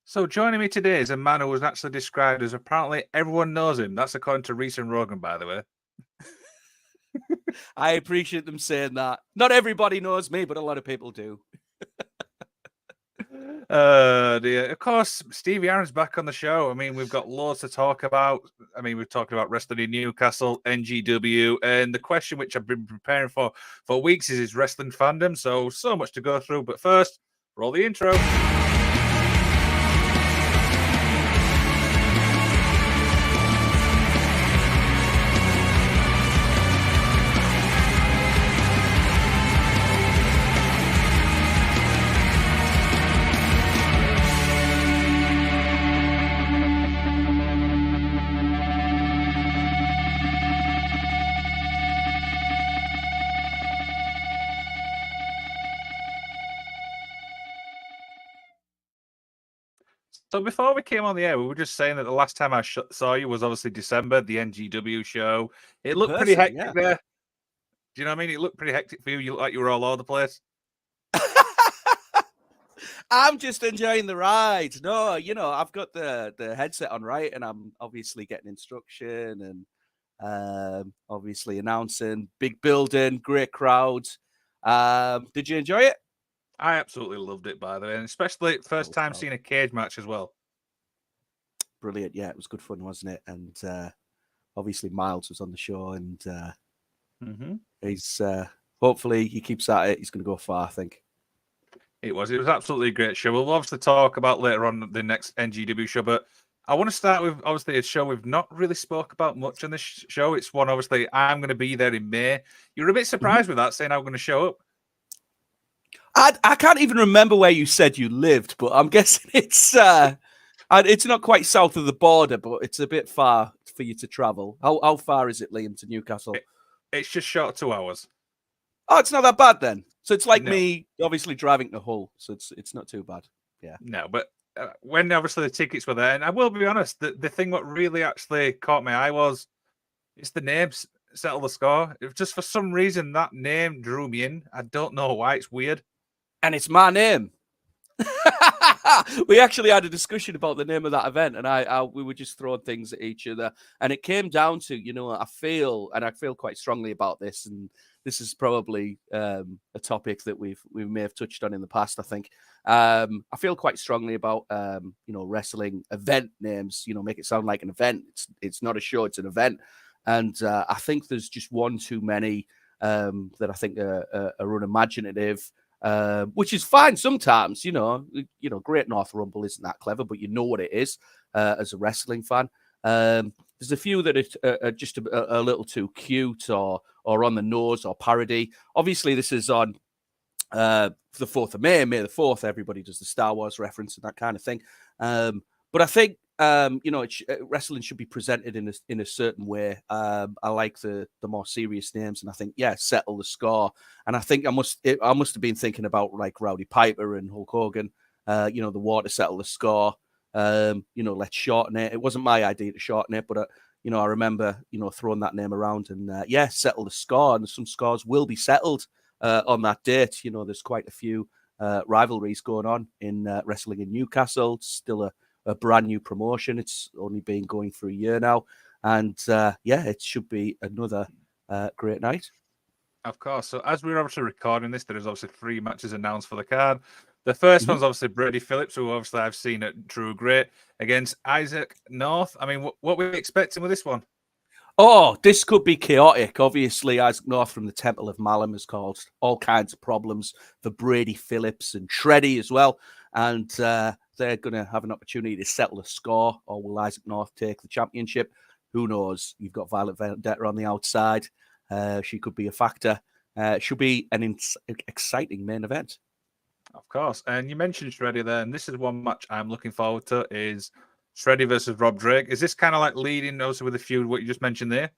So joining me today is a man who was actually described as apparently everyone knows him. That's according to Reese and Rogan, by the way. I appreciate them saying that. Not everybody knows me, but a lot of people do. Dear. Of course, Stevie Aaron's back on the show. I mean, we've got loads to talk about. I mean, we've talked about wrestling in Newcastle, NGW, and the question which I've been preparing for weeks is wrestling fandom. So much to go through. But first, roll the intro. So before we came on the air, we were just saying that the last time I saw you was obviously December, the NGW show. It looked pretty hectic there. Do you know what I mean? It looked pretty hectic for you. You looked like you were all over the place. I'm just enjoying the ride. No, I've got the headset on, right? And I'm obviously getting instruction and obviously announcing, big building, great crowds. Did you enjoy it? I absolutely loved it, by the way, and especially first time seeing a cage match as well. Brilliant. Yeah, it was good fun, wasn't it? And obviously Miles was on the show, and he's hopefully he keeps at it. He's going to go far, I think. It was absolutely a great show. We'll obviously talk about later on the next NGW show, but I want to start with obviously a show we've not really spoke about much on this show. It's one obviously I'm going to be there in May. You're a bit surprised with that, saying I'm going to show up. I can't even remember where you said you lived, but I'm guessing it's not quite south of the border, but it's a bit far for you to travel. How far is it, Liam, to Newcastle? It's just short of 2 hours. Oh, it's not that bad then. So it's like me obviously driving to Hull, so it's not too bad. Yeah. No, but when obviously the tickets were there, and I will be honest, the thing what really actually caught my eye was it's the names. Settle the Score. It was just for some reason that name drew me in. I don't know why. It's weird. And it's my name. We actually had a discussion about the name of that event, and we were just throwing things at each other, and it came down to, I feel quite strongly about this, and this is probably a topic that we may have touched on in the past. I think I feel quite strongly about wrestling event names. Make it sound like an event. It's not a show; it's an event, and I think there's just one too many that I think are unimaginative. Which is fine sometimes, Great North Rumble isn't that clever, but you know what it is as a wrestling fan. There's a few that are just a little too cute or on the nose or parody. Obviously, this is on the 4th of May, May the 4th. Everybody does the Star Wars reference and that kind of thing. But I think wrestling should be presented in a certain way. I like the more serious names, and I think Settle the Score. And I think I must have been thinking about like Rowdy Piper and Hulk Hogan. The war to settle the score. Let's shorten it. It wasn't my idea to shorten it, but I remember throwing that name around and settle the score. And some scores will be settled on that date. There's quite a few rivalries going on in wrestling in Newcastle. It's still a brand new promotion. It's only been going for a year now. And it should be another great night. Of course. So as we're obviously recording this, there is obviously 3 matches announced for the card. The first one's obviously Brady Phillips, who obviously I've seen at Drew Great, against Isaac North. I mean, what were we expecting with this one? Oh, this could be chaotic. Obviously, Isaac North from the Temple of Malum has caused all kinds of problems for Brady Phillips and Shreddy as well. And they're going to have an opportunity to settle a score, or will Isaac North take the championship? Who knows? You've got Violet Vendetta on the outside. She could be a factor. Should be an exciting main event. Of course. And you mentioned Shreddy there, and this is one match I'm looking forward to, is Shreddy versus Rob Drake. Is this kind of like leading also with the feud, what you just mentioned there?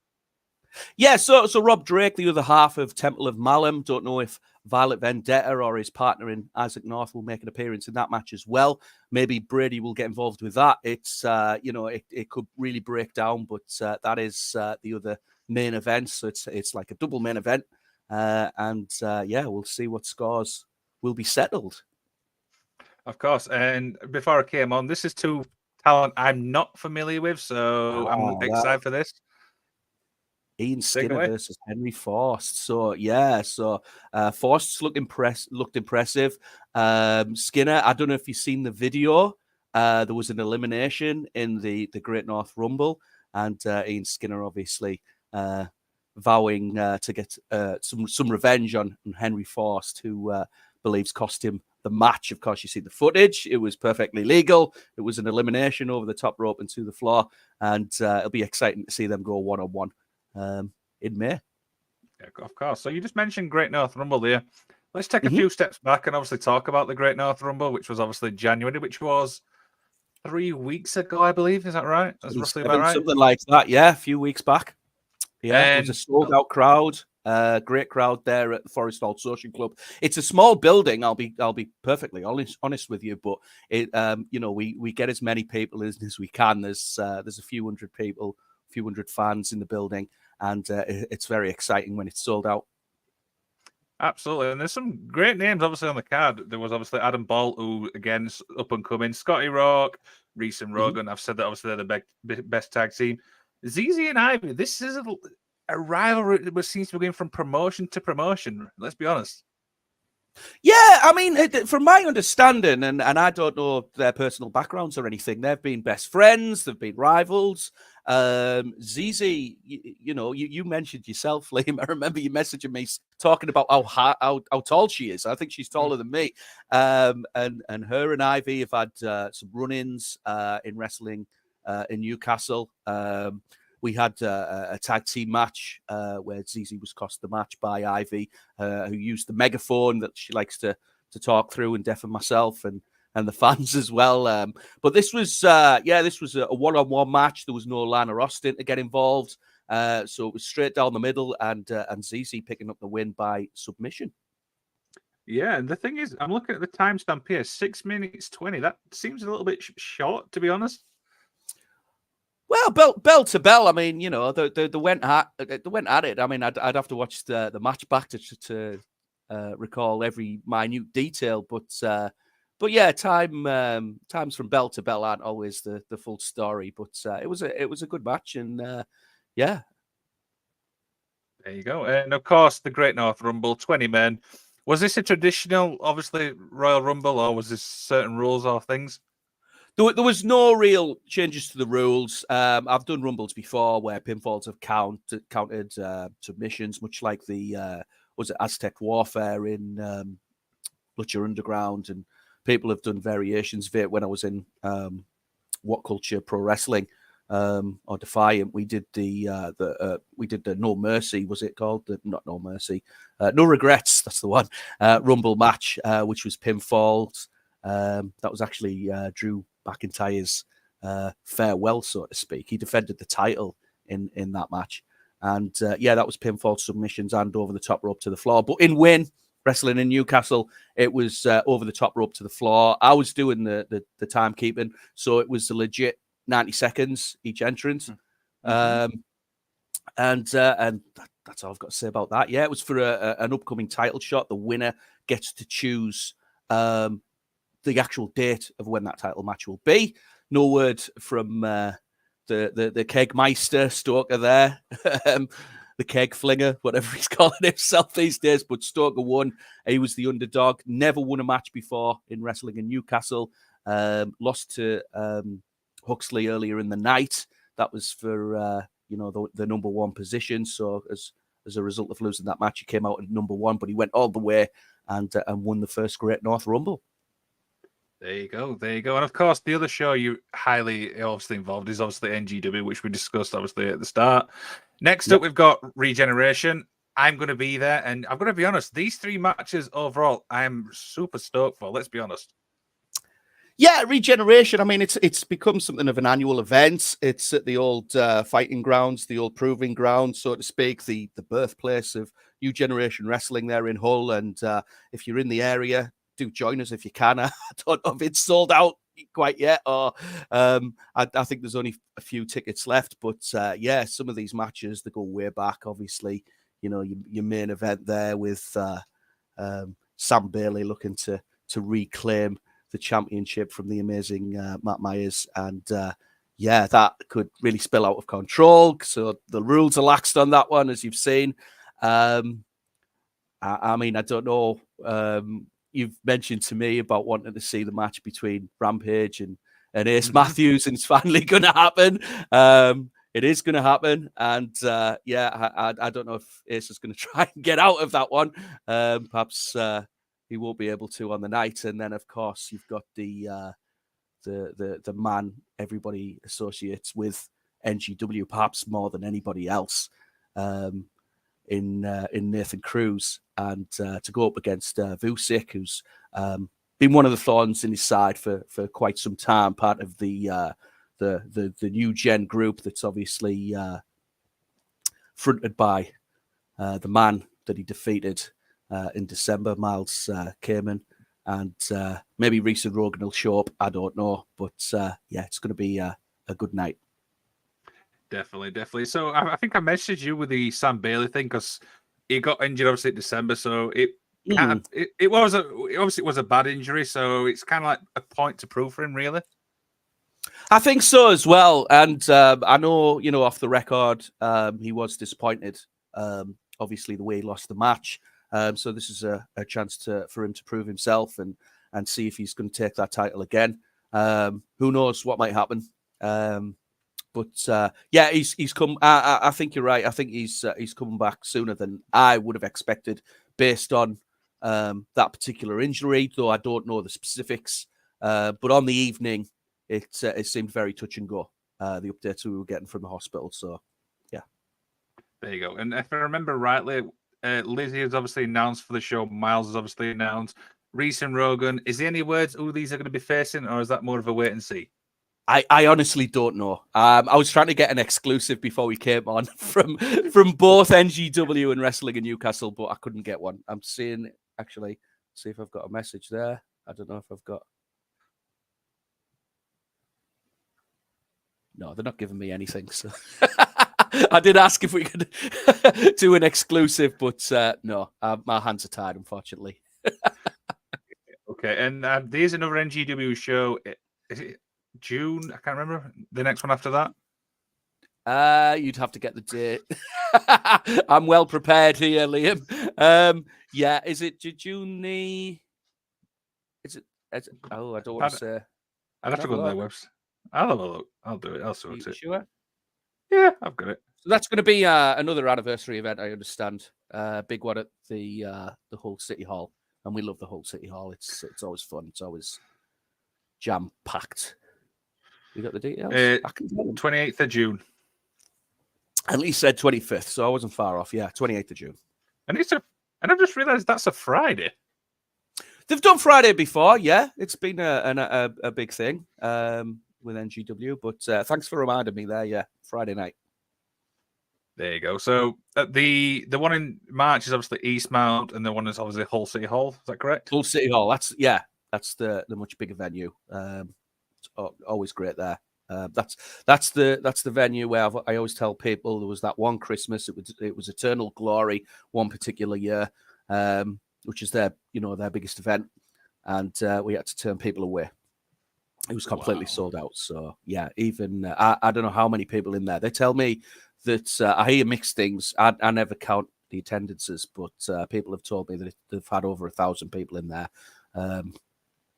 Yeah, so Rob Drake, the other half of Temple of Malum, don't know if Violet Vendetta or his partner in Isaac North will make an appearance in that match as well. Maybe Brady will get involved with that. It's, it could really break down, but that is the other main event. So it's like a double main event. We'll see what scores will be settled. Of course. And before I came on, this is two talent I'm not familiar with, so I'm excited for this. Ian Skinner versus Henry Forst. So Forst's looked impressive. Skinner, I don't know if you've seen the video. There was an elimination in the Great North Rumble, and Ian Skinner obviously vowing to get some revenge on Henry Forst, who believes cost him the match. Of course, you see the footage. It was perfectly legal. It was an elimination over the top rope and to the floor, and it'll be exciting to see them go one-on-one in May. Yeah, of course. So you just mentioned Great North Rumble there. Let's take a few steps back and obviously talk about the Great North Rumble, which was obviously January, which was 3 weeks ago, I believe. Is that right? That's roughly about right. Something like that. Yeah, a few weeks back. Yeah, it was a sold-out crowd. Great crowd there at the Forest Hall Social Club. It's a small building. I'll be perfectly honest with you, but it we get as many people as we can. There's a few hundred people, a few hundred fans in the building, and it's very exciting when it's sold out. Absolutely, and there's some great names obviously on the card. There was obviously Adam Bolt, who again up and coming, Scotty Rock, Reese and Rogan. I've said that obviously they're the best tag team. ZZ and Ivy. This is a rivalry that seems to be going from promotion to promotion. Let's be honest. Yeah, I mean, from my understanding, and I don't know their personal backgrounds or anything, they've been best friends, they've been rivals. ZZ, you mentioned yourself, Liam. I remember you messaging me talking about how tall she is. I think she's taller than me. And her and Ivy have had some run-ins in wrestling in Newcastle. We had a tag team match where ZZ was cost the match by Ivy, who used the megaphone that she likes to talk through and deafen myself and the fans as well. But this was a one-on-one match. There was no Lana Austin to get involved, so it was straight down the middle, and ZZ picking up the win by submission. Yeah, and the thing is, I'm looking at the timestamp here, 6 minutes 20. That seems a little bit short, to be honest. Well, bell to bell. I mean, they went at it. I mean, I'd have to watch the match back to recall every minute detail, but yeah, times from bell to bell aren't always the full story. But it was a good match, and yeah. There you go, and of course the Great North Rumble, 20 men. Was this a traditional, obviously Royal Rumble, or was this certain rules or things? There was no real changes to the rules. I've done Rumbles before where pinfalls have counted submissions, much like the was it Aztec Warfare in Lucha Underground, and people have done variations of it. When I was in What Culture Pro Wrestling or Defiant, we did the No Mercy, was it called? Not No Mercy, No Regrets. That's the one. Rumble match, which was pinfalls. That was actually Drew McIntyre's farewell, so to speak. He defended the title in that match. And that was pinfall, submissions, and over the top rope to the floor. But in Win, wrestling in Newcastle, it was over the top rope to the floor. I was doing the timekeeping, so it was a legit 90 seconds each entrance. And that's all I've got to say about that. Yeah, it was for an upcoming title shot. The winner gets to choose the actual date of when that title match will be. No word from the Kegmeister Stoker there, the Keg Flinger, whatever he's calling himself these days. But Stoker won. He was the underdog. Never won a match before in wrestling in Newcastle. Lost to Huxley earlier in the night. That was for the number one position. So as a result of losing that match, he came out at number one. But he went all the way and won the first Great North Rumble. There you go. And of course, the other show you highly obviously involved is obviously NGW, which we discussed obviously at the start. Next up, we've got Regeneration. I'm going to be there, and I'm going to be honest, these three matches overall, I'm super stoked for. Let's be honest. Yeah, Regeneration. I mean, it's become something of an annual event. It's at the old fighting grounds, the old proving grounds, so to speak, the birthplace of New Generation Wrestling there in Hull. And if you're in the area, do join us if you can. I don't know if it's sold out quite yet, or I think there's only a few tickets left. But some of these matches, they go way back. Obviously, your main event there with Sam Bailey looking to reclaim championship from the amazing Matt Myers. And yeah, that could really spill out of control. So the rules are laxed on that one, as you've seen. I mean, I don't know. You've mentioned to me about wanting to see the match between Rampage and Ace Matthews, and it's finally going to happen. It is going to happen. And yeah, I don't know if Ace is going to try and get out of that one. Perhaps he won't be able to on the night. And then, of course, you've got the man everybody associates with NGW, perhaps more than anybody else, in Nathan Cruz, and to go up against Vucic, who's been one of the thorns in his side for quite some time, part of the new gen group that's obviously fronted by the man that he defeated in December, Miles Kamen. And maybe Reese and Rogan will show up. I don't know. But yeah, it's going to be a good night. Definitely. So I think I messaged you with the Sam Bailey thing because he got injured obviously in December. So it was it was a bad injury. So it's kind of like a point to prove for him, really. I think so as well. And I know, off the record, he was disappointed. Obviously, the way he lost the match. So this is a chance for him to prove himself and see if he's going to take that title again. Who knows what might happen? But yeah, he's come. I think you're right. I think he's coming back sooner than I would have expected, based on that particular injury. Though I don't know the specifics. But on the evening, it seemed very touch and go. The updates we were getting from the hospital. So yeah, there you go. And if I remember rightly, Lizzie is obviously announced for the show. Miles is obviously announced. Reese and Rogan. Is there any words who these are going to be facing, or is that more of a wait and see? I honestly don't know. I was trying to get an exclusive before we came on from both NGW and Wrestling in Newcastle, but I couldn't get one. I'm seeing, actually, see if I've got a message there. I don't know if I've got. No, they're not giving me anything. So I did ask if we could do an exclusive, but no, my hands are tied, unfortunately. Okay, and there's another NGW show. Is it June? I can't remember. The next one after that? You'd have to get the date. I'm well prepared here, Liam. Yeah, is it June the... Is it... Oh, I don't want to say. I'd have to go on their website. I'll have a look. I'll do it. I'll sort it. Sure? Yeah, I've got it. So that's going to be another anniversary event, I understand. Big one at the Hull City Hall. And we love the Hull City Hall. It's always fun. It's always jam-packed. You got the details? 28th of June. At least said 25th, so I wasn't far off. Yeah, 28th of June. And I've just realised that's a Friday. They've done Friday before, yeah. It's been a big thing with NGW, but thanks for reminding me there. Yeah, Friday night. There you go. So the one in March is obviously Eastmount, and the one is obviously Hull City Hall. Is that correct? Hull City Hall. That's the much bigger venue. It's always great there. That's the venue where I always tell people there was that one Christmas. It was Eternal Glory one particular year, which is their biggest event, and we had to turn people away. It was completely sold out. So yeah, even I don't know how many people in there. They tell me that I hear mixed things. I never count the attendances, but people have told me that they've had over 1,000 people in there, and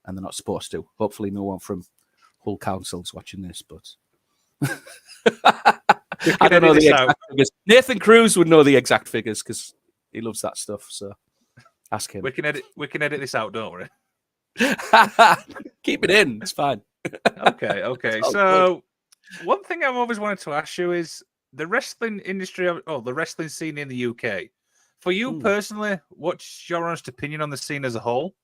they're not supposed to. Hopefully, no one from Hull Council's watching this, but I don't know the exact figures. Nathan Cruz would know the exact figures because he loves that stuff. So ask him. We can edit this out, don't worry. Keep it in. It's fine. Okay. So one thing I've always wanted to ask you is the wrestling industry, the wrestling scene in the UK. For you personally, what's your honest opinion on the scene as a whole?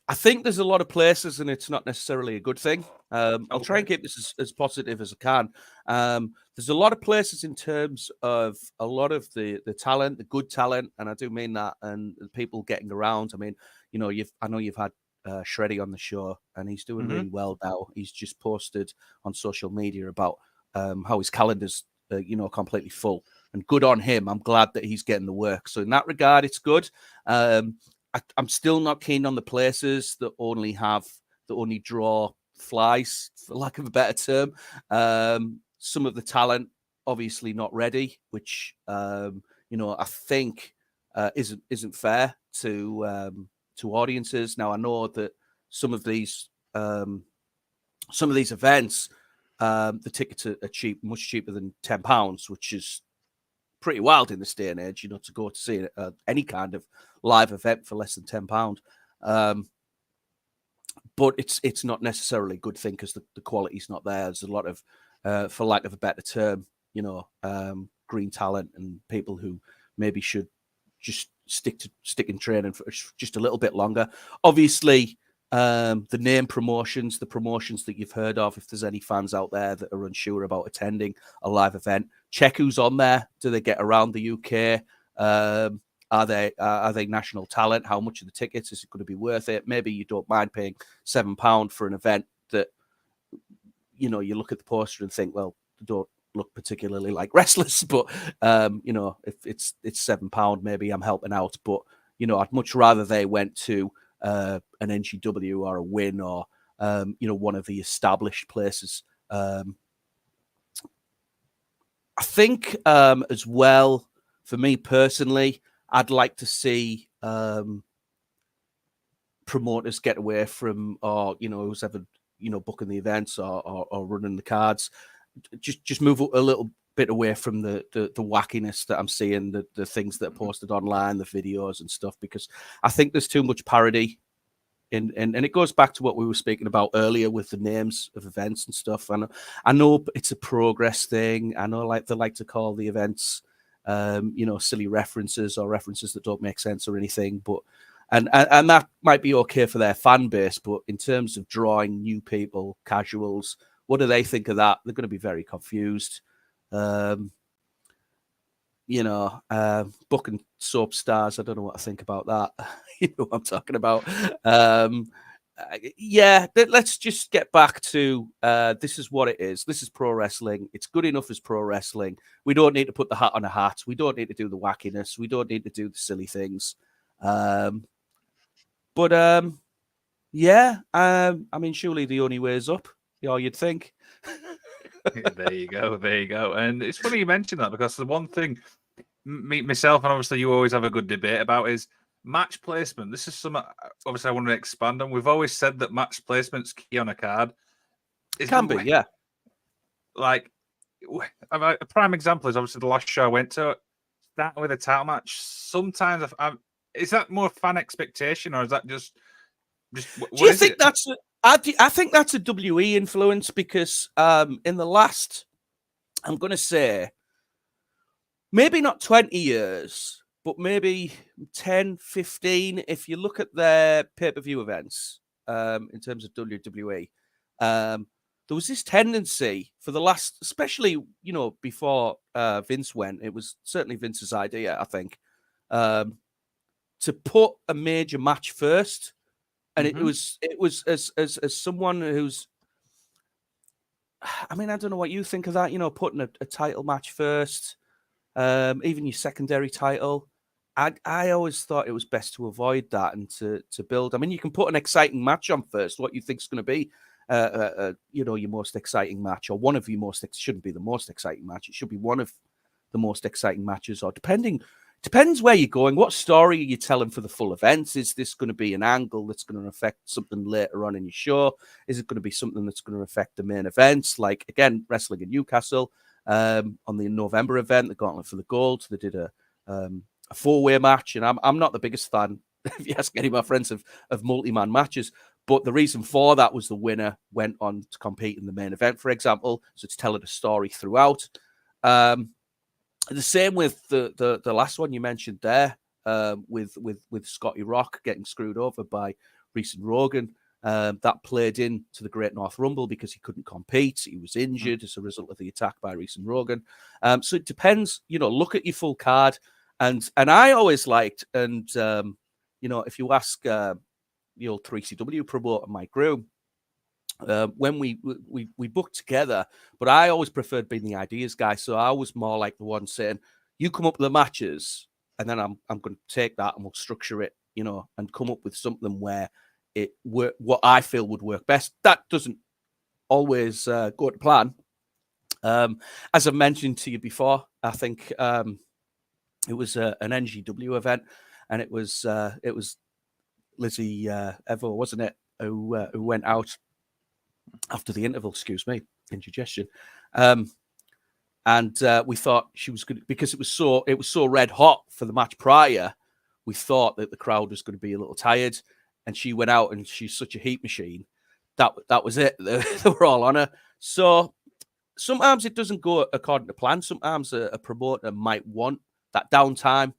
I think there's a lot of places, and it's not necessarily a good thing. I'll try and keep this as positive as I can. There's a lot of places in terms of a lot of the talent, the good talent, and I do mean that, and people getting around. I mean, I know you've had Shreddy on the show, and he's doing really well now. He's just posted on social media about how his calendar's completely full, and good on him. I'm glad that he's getting the work. So in that regard, it's good. I'm still not keen on the places that only draw flies, for lack of a better term. Some of the talent obviously not ready, which I think isn't fair to audiences. Now I know that some of these events, the tickets are cheap, much cheaper than £10, which is pretty wild in this day and age, to go to see any kind of live event for less than £10. But it's not necessarily a good thing because the quality's not there. There's a lot of, for lack of a better term, green talent and people who maybe should just stick in training for just a little bit longer. Obviously, the name promotions, the promotions that you've heard of, if there's any fans out there that are unsure about attending a live event, check who's on there. Do they get around the UK? Are they national talent? How much of the tickets is it going to be worth it? Maybe you don't mind paying £7 for an event that, you look at the poster and think, well, they don't look particularly like wrestlers, but if it's £7, maybe I'm helping out. But I'd much rather they went to an NGW or a Win or one of the established places. I think as well, for me personally, I'd like to see promoters get away from, or who's ever booking the events or running the cards, just move a little bit away from the wackiness that I'm seeing, the things that are posted online, the videos and stuff, because I think there's too much parody. And it goes back to what we were speaking about earlier with the names of events and stuff. And I know it's a progress thing. I know they like to call the events, silly references or references that don't make sense or anything. But and that might be okay for their fan base. But in terms of drawing new people, casuals, what do they think of that? They're going to be very confused. Booking soap stars, I don't know what I think about that. You know what I'm talking about. Let's just get back to this is what it is. This is pro wrestling. It's good enough as pro wrestling. We don't need to put the hat on a hat. We don't need to do the wackiness. We don't need to do the silly things. I mean, surely the only way is up. You'd think. There you go. And it's funny you mentioned that, because the one thing myself and obviously you always have a good debate about is match placement. This is something obviously I want to expand on. We've always said that match placement's key on a card. It can be, yeah. Like, a prime example is obviously the last show I went to, starting with a title match. Sometimes, is that more fan expectation, or is that just do you think that's I think that's a WE influence, because in the last, I'm going to say, maybe not 20 years, but maybe 10, 15, if you look at their pay-per-view events in terms of WWE, there was this tendency for the last, especially, before Vince went, it was certainly Vince's idea, I think, to put a major match first. And it was as someone who's, I mean, I don't know what you think of that, putting a title match first, even your secondary title. I always thought it was best to avoid that and to build. I mean, you can put an exciting match on first, what you think is going to be, your most exciting match, or one of your most, it shouldn't be the most exciting match. It should be one of the most exciting matches, or depends where you're going. What story are you telling for the full event? Is this going to be an angle that's going to affect something later on in your show? Is it going to be something that's going to affect the main events? Like, again, wrestling in Newcastle on the November event, the Gauntlet for the Gold, they did a four-way match, and I'm not the biggest fan, if you ask any of my friends, of multi-man matches. But the reason for that was the winner went on to compete in the main event, for example. So it's telling a story throughout. The same with the last one you mentioned there, with Scotty Rock getting screwed over by Reese and Rogan. That played into the Great North Rumble because he couldn't compete. He was injured as a result of the attack by Reese and Rogan. So it depends. Look at your full card. And I always liked, and if you ask the old 3CW promoter Mike Groom, when we booked together, but I always preferred being the ideas guy. So I was more like the one saying, you come up with the matches, and then I'm going to take that and we'll structure it and come up with something where what I feel would work best. That doesn't always go to plan. As I mentioned to you before, I think it was an NGW event, and it was Lizzie Evo, wasn't it, who went out after the interval, excuse me, indigestion. And we thought she was good because it was so red hot for the match prior. We thought that the crowd was going to be a little tired, and she went out and she's such a heat machine. That was it. They were all on her. So sometimes it doesn't go according to plan. Sometimes a promoter might want that downtime,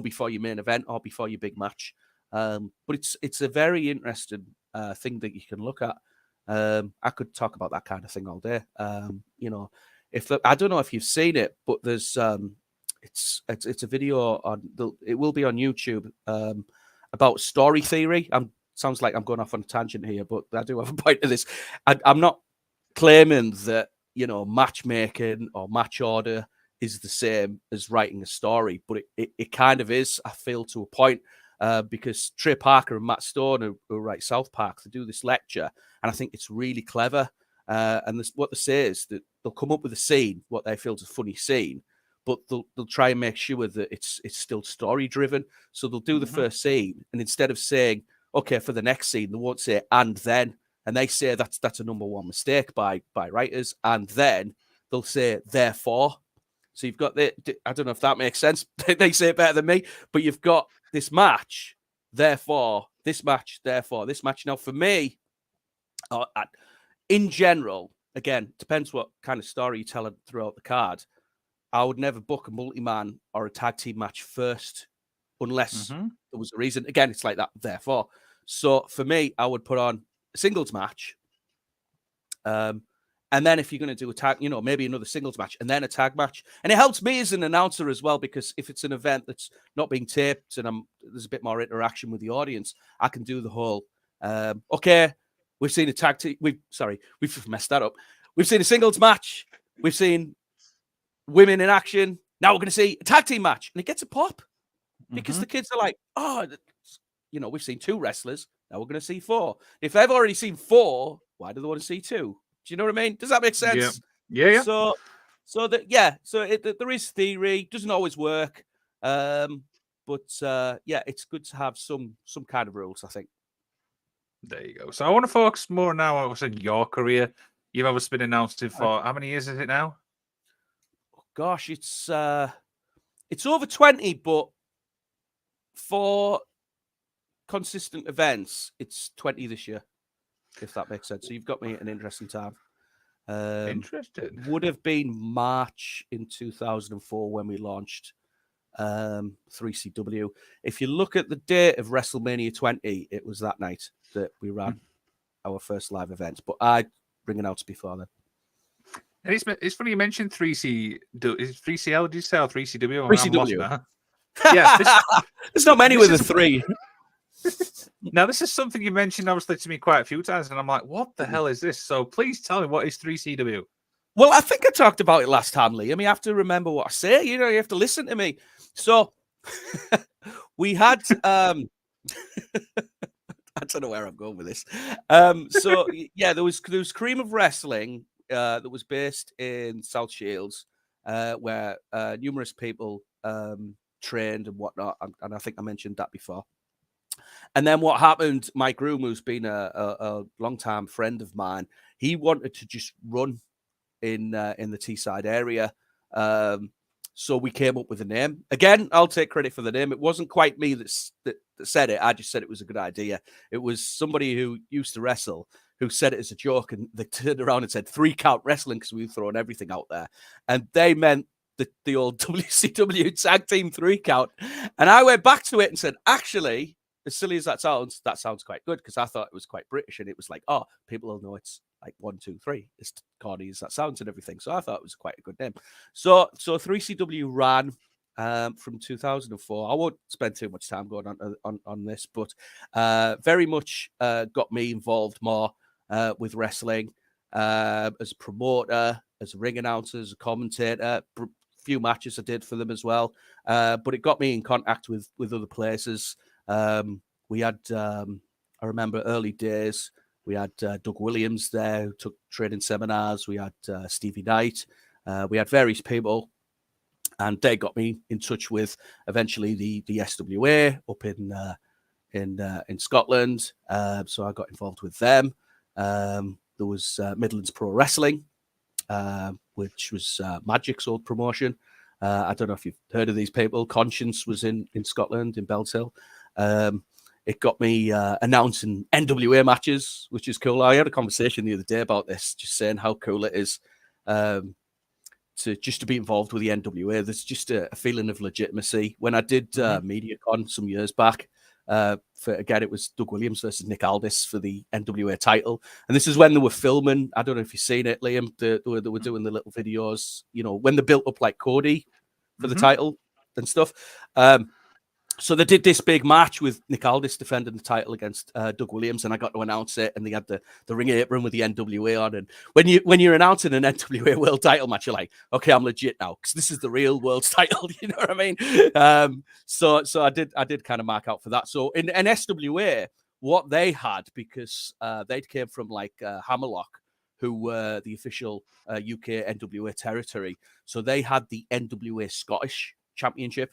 before your main event or before your big match. But it's a very interesting thing that you can look at. I could talk about that kind of thing all day. I don't know if you've seen it, but there's it's a video it will be on YouTube about story theory. Sounds like I'm going off on a tangent here, but I do have a point to this. I'm not claiming that matchmaking or match order is the same as writing a story, but it kind of is. I feel to a point. Because Trey Parker and Matt Stone, who write South Park, they do this lecture, and I think it's really clever. And what they say is that they'll come up with a scene, what they feel is a funny scene, but they'll try and make sure that it's still story driven. So they'll do the first scene, and instead of saying, okay, for the next scene, they won't say and then, and they say that's a number one mistake by writers, and then they'll say therefore. So you've got I don't know if that makes sense. They say it better than me, but you've got this match, therefore this match, therefore this match. Now, for me, in general, again, depends what kind of story you tell throughout the card. I would never book a multi-man or a tag team match first unless there was a reason. Again, it's like that, therefore. So for me, I would put on a singles match. And then if you're going to do a tag, maybe another singles match and then a tag match. And it helps me as an announcer as well, because if it's an event that's not being taped and there's a bit more interaction with the audience, I can do the whole, okay, we've seen a tag team. We've messed that up. We've seen a singles match. We've seen women in action. Now we're going to see a tag team match. And it gets a pop because the kids are like, oh, we've seen 2 wrestlers. Now we're going to see 4. If they've already seen 4, why do they want to see 2? Do you know what I mean? Does that make sense? Yeah. So there is theory. Doesn't always work, but it's good to have some kind of rules, I think. There you go. So I want to focus more now on your career. You've obviously been announcing for how many years is it now? Gosh, it's over 20, but for consistent events, it's 20 this year, if that makes sense. So you've got me at an interesting time. Interesting. Would have been March in 2004 when we launched 3CW. If you look at the date of WrestleMania 20, it was that night that we ran our first live event. But I'd bring it out before then. And it's funny you mentioned 3C. Is it 3CL, did you say, or 3CW? 3CW. Yeah, there's not many with a 3. Now, this is something you mentioned, obviously, to me quite a few times, and I'm like, what the hell is this? So please tell me, what is 3CW? Well, I think I talked about it last time, Lee. I mean, I have to remember what I say. You have to listen to me. So we had... I don't know where I'm going with this. So, yeah, there was Cream of Wrestling that was based in South Shields, where numerous people trained and whatnot, and I think I mentioned that before. And then what happened, Mike Groom, who's been a long-time friend of mine, he wanted to just run in the Teesside area. So we came up with a name. Again, I'll take credit for the name. It wasn't quite me that said it. I just said it was a good idea. It was somebody who used to wrestle who said it as a joke, and they turned around and said 3-count wrestling because we were throwing everything out there. And they meant the old WCW tag team 3-count. And I went back to it and said, actually, as silly as that sounds quite good, because I thought it was quite British, and it was like, oh, people will know it's like 1, 2, 3. It's corny as that sounds and everything. So I thought it was quite a good name. So 3CW ran from 2004. I won't spend too much time going on this, but very much got me involved more with wrestling as a promoter, as a ring announcer, as a commentator. Few matches I did for them as well, but it got me in contact with other places. We had, I remember early days, we had Doug Williams there who took training seminars. We had Stevie Knight. We had various people, and they got me in touch with eventually the SWA up in Scotland. So I got involved with them. There was Midlands Pro Wrestling, which was Magic's old promotion. I don't know if you've heard of these people. Conscience was in Scotland, in Belthill. It got me announcing NWA matches, which is cool. I had a conversation the other day about this, just saying how cool it is to be involved with the NWA. There's just a feeling of legitimacy. When I did MediaCon some years back, it was Doug Williams versus Nick Aldis for the NWA title, and this is when they were filming. I don't know if you've seen it, Liam. They were doing the little videos, when they built up like Cody for the title and stuff. So they did this big match with Nick Aldis defending the title against Doug Williams, and I got to announce it. And they had the ring apron with the NWA on. And when you're announcing an NWA World Title match, you're like, okay, I'm legit now because this is the real world title. You know what I mean? So I did kind of mark out for that. So in SWA, what they had, because they came from like Hammerlock, who were the official UK NWA territory. So they had the NWA Scottish Championship.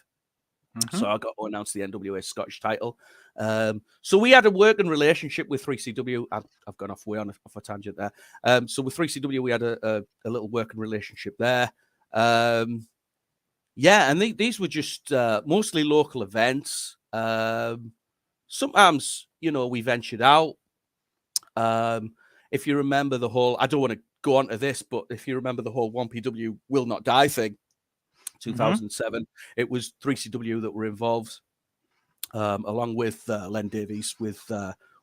So I got to announce the NWA Scottish title. So we had a working relationship with 3CW. I've gone off a tangent there. So with 3CW, we had a little working relationship there. And these were just mostly local events. Sometimes, we ventured out. If you remember the whole, I don't want to go on to this, but if you remember the whole 1PW Will Not Die thing, 2007, it was 3CW that were involved, along with Len Davies with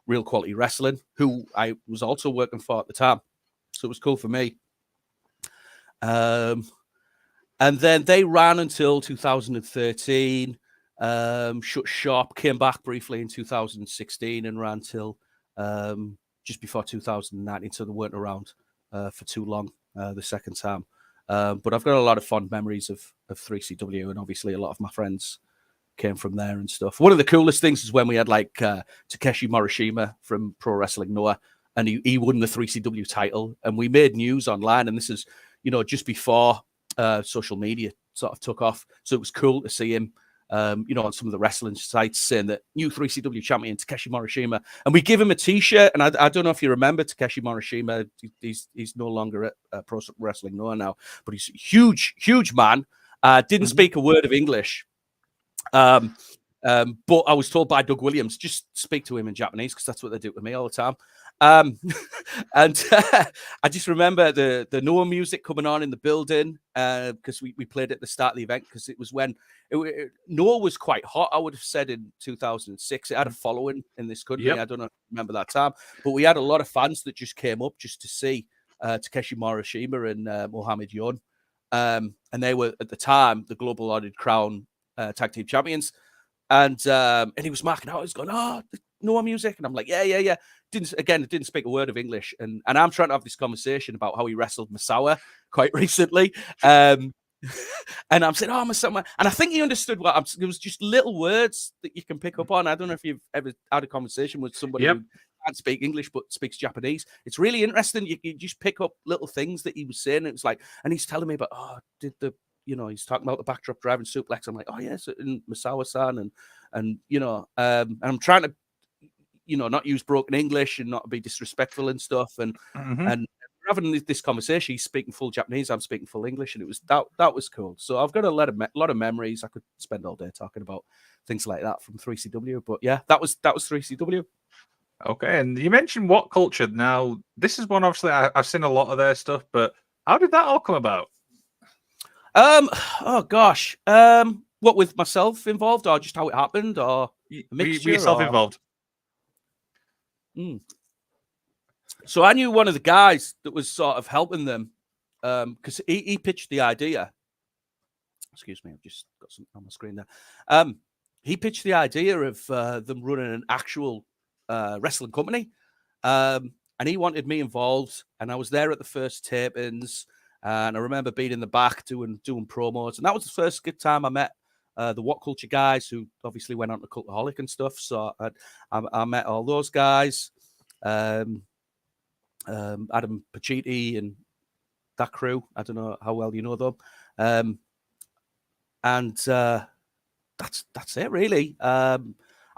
Real Quality Wrestling, who I was also working for at the time. So it was cool for me. And then they ran until 2013, shut shop, came back briefly in 2016 and ran till just before 2019. So they weren't around for too long the second time. But I've got a lot of fond memories of 3CW, and obviously a lot of my friends came from there and stuff. One of the coolest things is when we had like Takeshi Morishima from Pro Wrestling Noah, and he won the 3CW title, and we made news online, and this is, just before social media sort of took off. So it was cool to see him, on some of the wrestling sites saying that new 3CW champion Takeshi Morishima, and we give him a T-shirt. And I don't know if you remember Takeshi Morishima. He's no longer at Pro Wrestling Noah now, but he's a huge man. Didn't speak a word of English. But I was told by Doug Williams, just speak to him in Japanese because that's what they do to me all the time. And I just remember the Noah music coming on in the building because we played at the start of the event because it was when Noah was quite hot, I would have said, in 2006. It had a following in this country. Yep. I don't know if you remember that time, but we had a lot of fans that just came up just to see Takeshi Morishima and Mohammed Yon. And they were, at the time, the Global Honored Crown Tag Team Champions. And he was marking out. He's going, Noah music. And I'm like, yeah. Didn't speak a word of English. And I'm trying to have this conversation about how he wrestled Masawa quite recently. And I'm saying, Masawa. And I think he understood it was just little words that you can pick up on. I don't know if you've ever had a conversation with somebody who can't speak English but speaks Japanese. It's really interesting. You just pick up little things that he was saying. It was like, and he's telling me about, he's talking about the backdrop driving suplex. I'm like, yes, and Masawa-san, and I'm trying to, not use broken English and not be disrespectful and stuff. And and having this conversation, he's speaking full Japanese, I'm speaking full English, and it was that was cool. So I've got a lot of memories. I could spend all day talking about things like that from 3CW. But yeah, that was 3CW. Okay, and you mentioned What Culture. Now, this is one, obviously, I've seen a lot of their stuff, but how did that all come about? Oh gosh. What, with myself involved, or just how it happened, or yourself involved? So I knew one of the guys that was sort of helping them, because he pitched the idea. Excuse me, I've just got something on my screen there. He pitched the idea of them running an actual wrestling company, and he wanted me involved. And I was there at the first tapings, and I remember being in the back doing promos. And that was the first good time I met the What Culture guys who obviously went on to Cultaholic and stuff. So I met all those guys, Adam Pacitti and that crew. I don't know how well you know them, and that's it really. I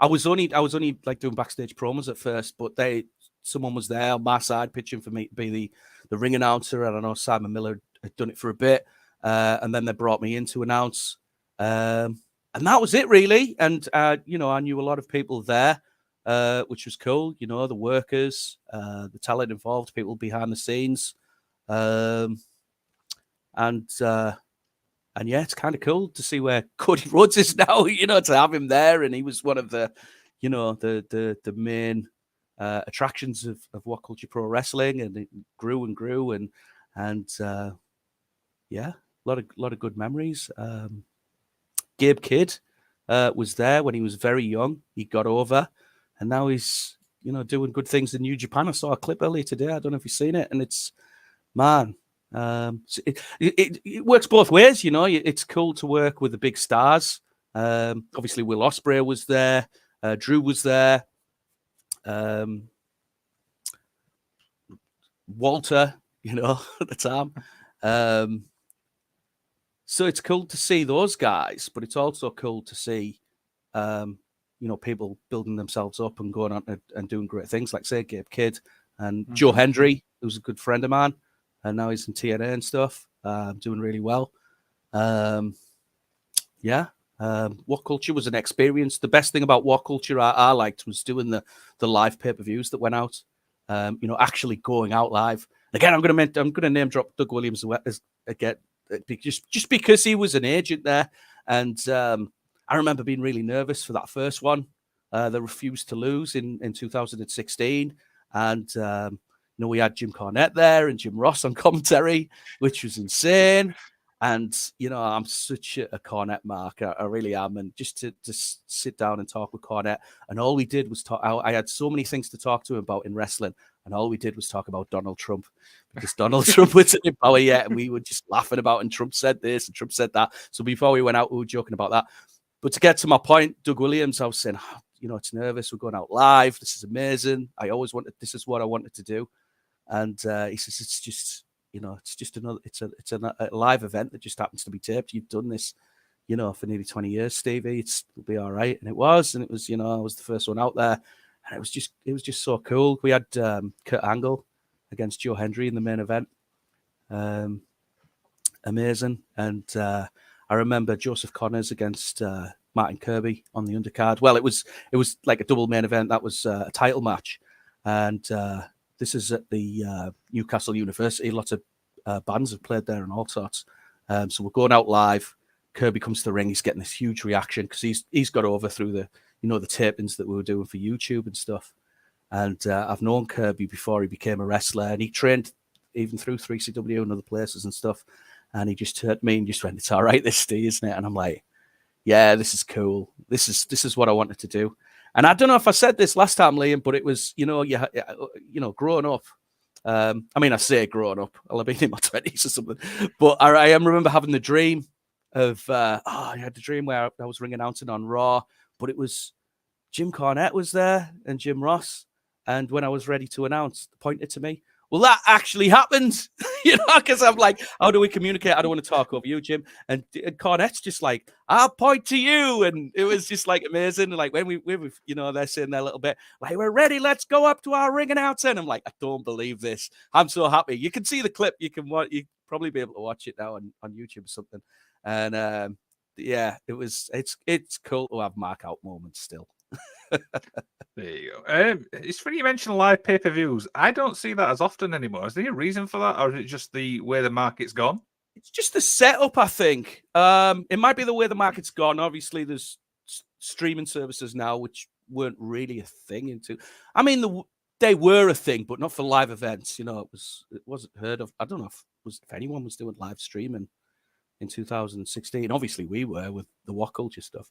was only like doing backstage promos at first, but someone was there on my side pitching for me to be the ring announcer, and I know Simon Miller had done it for a bit, and then they brought me in to announce, and that was it really. And I knew a lot of people there, which was cool. The workers, the talent involved, people behind the scenes, and yeah, it's kind of cool to see where Cody Rhodes is now, to have him there. And he was one of the, the main attractions of What Culture Pro Wrestling, and it grew and grew. And yeah, a lot of good memories. Gabe Kidd was there when he was very young. He got over, and now he's, doing good things in New Japan. I saw a clip earlier today. I don't know if you've seen it. And it's, man, so it works both ways, It's cool to work with the big stars. Obviously, Will Ospreay was there, Drew was there, Walter, at the time. So it's cool to see those guys, but it's also cool to see, people building themselves up and going on and doing great things, like say Gabe Kidd and Joe Hendry, who's a good friend of mine. And now he's in TNA and stuff, doing really well. What Culture was an experience. The best thing about What Culture I liked was doing the live pay-per-views that went out. Actually going out live. Again, I'm going to name drop Doug Williams again, just because he was an agent there, and I remember being really nervous for that first one. They Refused to Lose in 2016, and we had Jim Cornette there and Jim Ross on commentary, which was insane. And, I'm such a Cornette mark. I really am. And just to sit down and talk with Cornette, and all we did was talk. I had so many things to talk to him about in wrestling, and all we did was talk about Donald Trump, because Donald Trump wasn't in power yet, and we were just laughing about, and Trump said this and Trump said that. So before we went out, we were joking about that. But to get to my point, Doug Williams, I was saying, it's nervous. We're going out live. This is amazing. This is what I wanted to do. And he says, it's just, it's a live event that just happens to be taped. You've done this, for nearly 20 years, Stevie. It'll be all right. And it was, I was the first one out there. And it was just so cool. We had Kurt Angle against Joe Hendry in the main event. Amazing. And I remember Joseph Connors against Martin Kirby on the undercard. Well, it was like a double main event. That was a title match. And this is at the Newcastle University. Lots of bands have played there and all sorts. So we're going out live. Kirby comes to the ring. He's getting this huge reaction because he's got over through the tapings that we were doing for YouTube and stuff. And I've known Kirby before he became a wrestler, and he trained even through 3CW and other places and stuff. And he just turned to me and just went, "It's all right, this Steve, isn't it?" And I'm like, "Yeah, this is cool. This is what I wanted to do." And I don't know if I said this last time, Liam, but it was, growing up. I say growing up. I'll have been in my 20s or something. But I remember having the dream of, I had the dream where I was ring announcing on Raw, but it was Jim Cornette was there and Jim Ross. And when I was ready to announce, they pointed to me. Well, that actually happened, because I'm like, how do we communicate? I don't want to talk over you, Jim. And Cornette's just like, I'll point to you. And it was just like amazing. Like when we they're saying there a little bit, like, we're ready, let's go up to our ring announcer. And I'm like, I don't believe this. I'm so happy. You can see the clip. You probably be able to watch it now on YouTube or something. And it's cool to have mark out moments still. There you go. It's funny you mentioned live pay-per-views. I don't see that as often anymore. Is there a reason for that, or is it just the way the market's gone? It's just the setup, I think. It might be the way the market's gone. Obviously, there's streaming services now, which weren't really a thing they were a thing, but not for live events. It wasn't heard of. I don't know if anyone was doing live streaming in 2016. Obviously, we were with the What Culture stuff,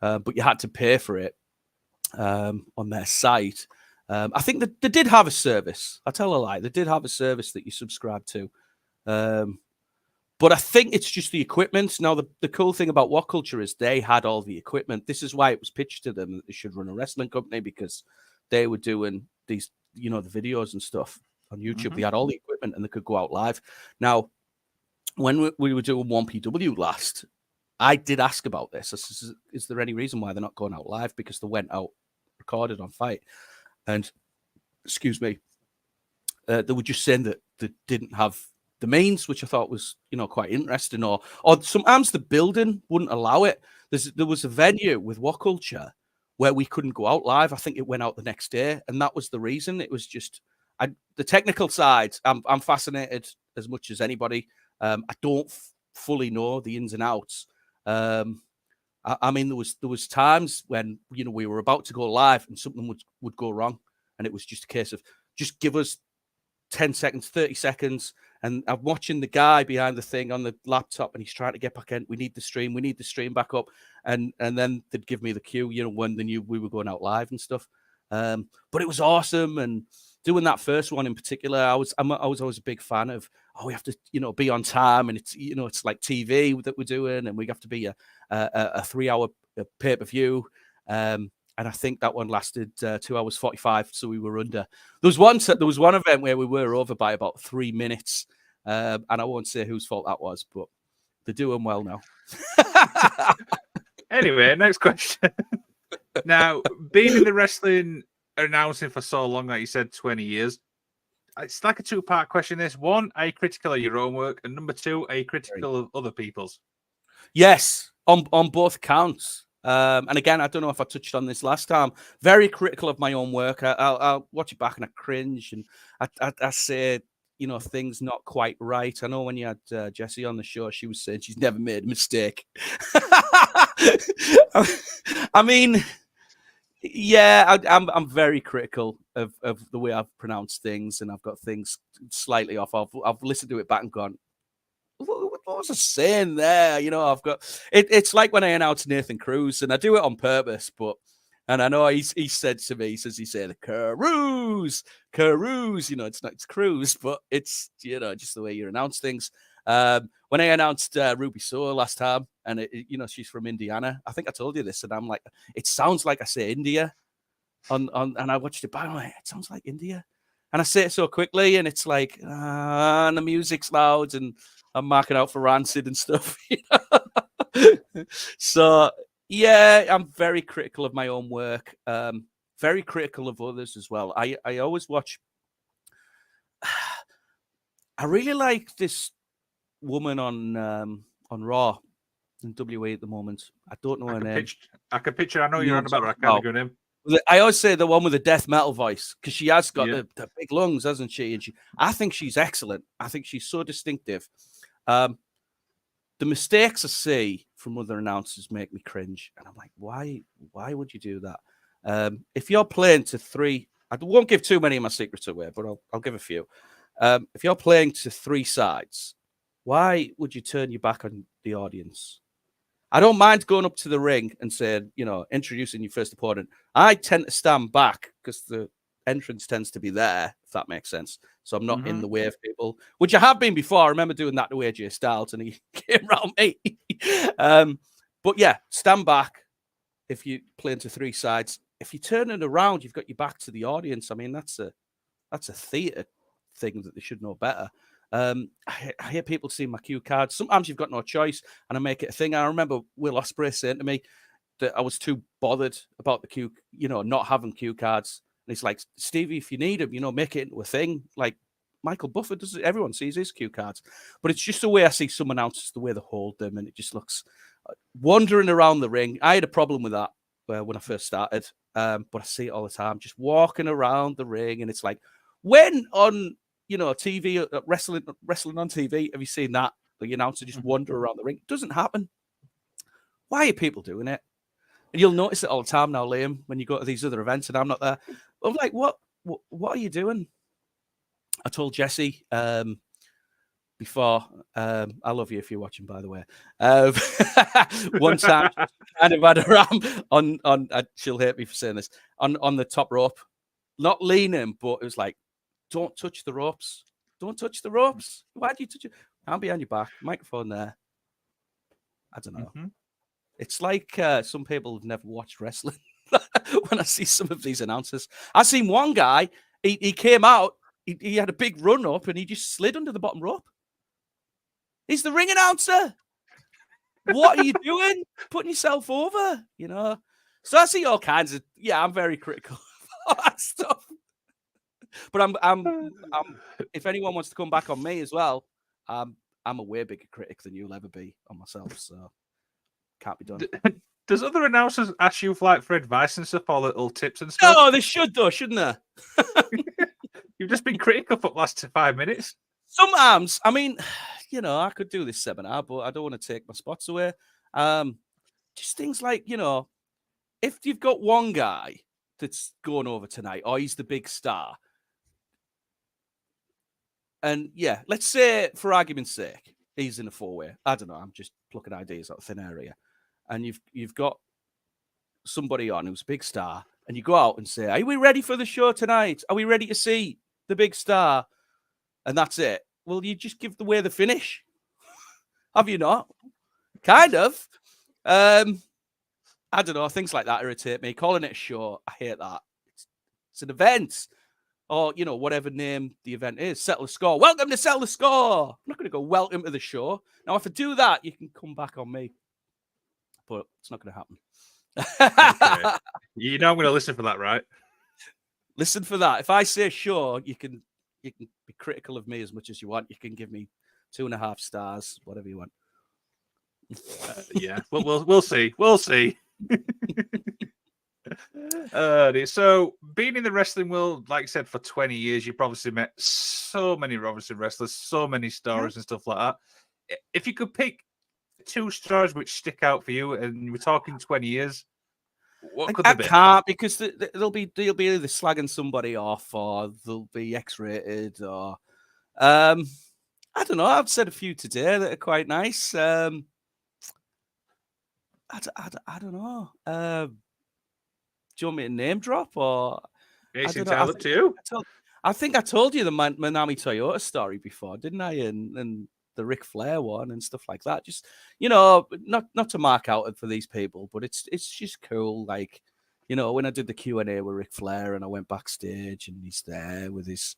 but you had to pay for it. On their site. I think that they did have a service. I tell a lie. They did have a service that you subscribe to. But I think it's just the equipment. Now, the cool thing about What Culture is they had all the equipment. This is why it was pitched to them that they should run a wrestling company, because they were doing these, the videos and stuff on YouTube. They had all the equipment and they could go out live. Now, when we were doing 1PW last, I did ask about this. Is there any reason why they're not going out live? Because they went out recorded on Fight. And, excuse me, they were just saying that they didn't have the means, which I thought was, quite interesting. Or sometimes the building wouldn't allow it. There was a venue with What Culture where we couldn't go out live. I think it went out the next day, and that was the reason. It was just the technical side. I'm fascinated as much as anybody. I don't fully know the ins and outs. I mean, there was times when we were about to go live and something would go wrong, and it was just a case of just give us 10 seconds, 30 seconds. And I'm watching the guy behind the thing on the laptop, and he's trying to get back in. We need the stream back up. And then they'd give me the cue, when they knew we were going out live and stuff. But it was awesome. And doing that first one in particular, I was always a big fan of, we have to, be on time. And it's, it's like TV that we're doing, and we have to be a 3-hour pay-per-view. And I think that one lasted 2 hours 45, so we were under. There was one event where we were over by about 3 minutes, and I won't say whose fault that was, but they're doing well now. Anyway, next question. Now, being in the wrestling announcing for so long, like you said, 20 years, it's like a two-part question. This one, are you critical of your own work? And number two, are you critical of other people's? Yes, on both counts. And again, I don't know if I touched on this last time. Very critical of my own work. I'll watch it back and I cringe, and I say, things not quite right. I know when you had Jessie on the show, she was saying she's never made a mistake. I mean, yeah, I'm very critical of the way I've pronounced things, and I've got things slightly off. I've listened to it back and gone, what was I saying there? I've got it's like when I announce Nathan Cruz, and I do it on purpose, and I know he said to me, he said Cruz, it's Cruz, but it's just the way you announce things. When I announced Ruby Soho last time, and she's from Indiana, I think I told you this, and I'm like, it sounds like I say India on and I watched it back, I'm like, it sounds like India, and I say it so quickly, and it's like, and the music's loud, and I'm marking out for Rancid and stuff. So yeah, I'm very critical of my own work. Very critical of others as well. I always watch. I really like this woman on Raw in WA at the moment. I don't know her name. I can picture. I know you're on about her. I can't think of her name. I always say the one with the death metal voice, because she has got the big lungs, hasn't she? And I think she's excellent. I think she's so distinctive. The mistakes I see from other announcers make me cringe, and I'm like, why would you do that? If you're playing to three, I won't give too many of my secrets away, but I'll give a few. If you're playing to three sides, why would you turn your back on the audience? I don't mind going up to the ring and saying, introducing your first opponent. I tend to stand back because the entrance tends to be there, if that makes sense. So I'm not in the way of people, which I have been before. I remember doing that to AJ Styles, and he came around me. But yeah, stand back if you play into three sides. If you turn it around, you've got your back to the audience. I mean, that's a theatre thing that they should know better. I hear people see my cue cards. Sometimes you've got no choice, and I make it a thing. I remember Will Ospreay saying to me that I was too bothered about the cue, not having cue cards. And it's like, Stevie, if you need them, make it into a thing. Like Michael Buffer does it. Everyone sees his cue cards. But it's just the way I see some announcers, the way they hold them, and it just looks wandering around the ring. I had a problem with that when I first started, but I see it all the time, just walking around the ring. And it's like, when on TV, wrestling on TV, have you seen that? The announcer just wander around the ring. It doesn't happen. Why are people doing it? And you'll notice it all the time now, Liam, when you go to these other events and I'm not there. I'm like, what are you doing? I told Jessie before, I love you if you're watching, by the way. One time, kind of had her arm on she'll hate me for saying this, on the top rope, not leaning, but it was like, don't touch the ropes. Don't touch the ropes. Why do you touch it? hand behind your back, microphone there. I don't know. Mm-hmm. It's like some people have never watched wrestling. When I see some of these announcers, I seen one guy. He came out. He had a big run up, and he just slid under the bottom rope. He's the ring announcer. What are you doing? Putting yourself over, you know? So I see all kinds of. Yeah, I'm very critical of all that stuff. But I'm. If anyone wants to come back on me as well, I'm a way bigger critic than you'll ever be on myself. So can't be done. Does other announcers ask you for advice and stuff, or little tips and stuff? No, they should though, shouldn't they? You've just been critical for the last 5 minutes. Sometimes, I mean, you know, I could do this seminar, but I don't want to take my spots away. Just things like, you know, if you've got one guy that's going over tonight, or he's the big star, and yeah, let's say for argument's sake, he's in a 4-way. I don't know. I'm just plucking ideas out of thin air here. And you've got somebody on who's a big star, and you go out and say, "Are we ready for the show tonight? Are we ready to see the big star?" And that's it. Well, you just give away the finish. Have you not? Kind of. I don't know. Things like that irritate me. Calling it a show, I hate that. It's an event. Or, you know, whatever name the event is. Settle the score. Welcome to Settle the Score. I'm not going to go welcome to the show. Now, if I do that, you can come back on me. But it's not going to happen. Okay. You know I'm going to listen for that, right? Listen for that. If I say show, you can be critical of me as much as you want. You can give me 2.5 stars, whatever you want. Yeah, we'll see. We'll see. So, being in the wrestling world, like I said, for 20 years, you've obviously met so many wrestling wrestlers, so many stars and stuff like that. If you could pick 2 stars which stick out for you, and we're talking 20 years, what could they be? I can't, because they'll be either slagging somebody off, or they'll be X-rated, or I don't know. I've said a few today that are quite nice. I don't know. Do you want me to name drop, or It's entirely up to you. I think I told you the Manami Toyota story before, didn't I? And the Ric Flair one and stuff like that. Just, you know, not to mark out for these people, but it's just cool. Like, you know, when I did the Q&A with Ric Flair, and I went backstage, and he's there with his,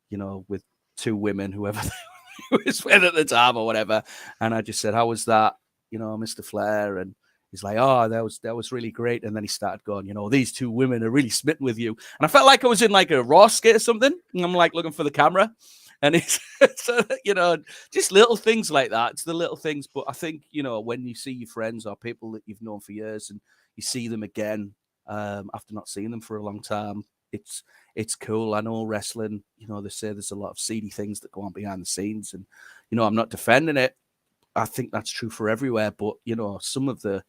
you know, with 2 women, whoever he was with at the time or whatever, and I just said, "How was that, you know, Mr. Flair?" And he's like, "Oh, that was really great." And then he started going, "You know, these 2 women are really smitten with you." And I felt like I was in like a Raw skit or something. And I'm like looking for the camera. And it's, so, you know, just little things like that. It's the little things. But I think, you know, when you see your friends or people that you've known for years, and you see them again after not seeing them for a long time, it's cool. I know wrestling, you know, they say there's a lot of seedy things that go on behind the scenes. And, you know, I'm not defending it. I think that's true for everywhere. But, you know, some of the,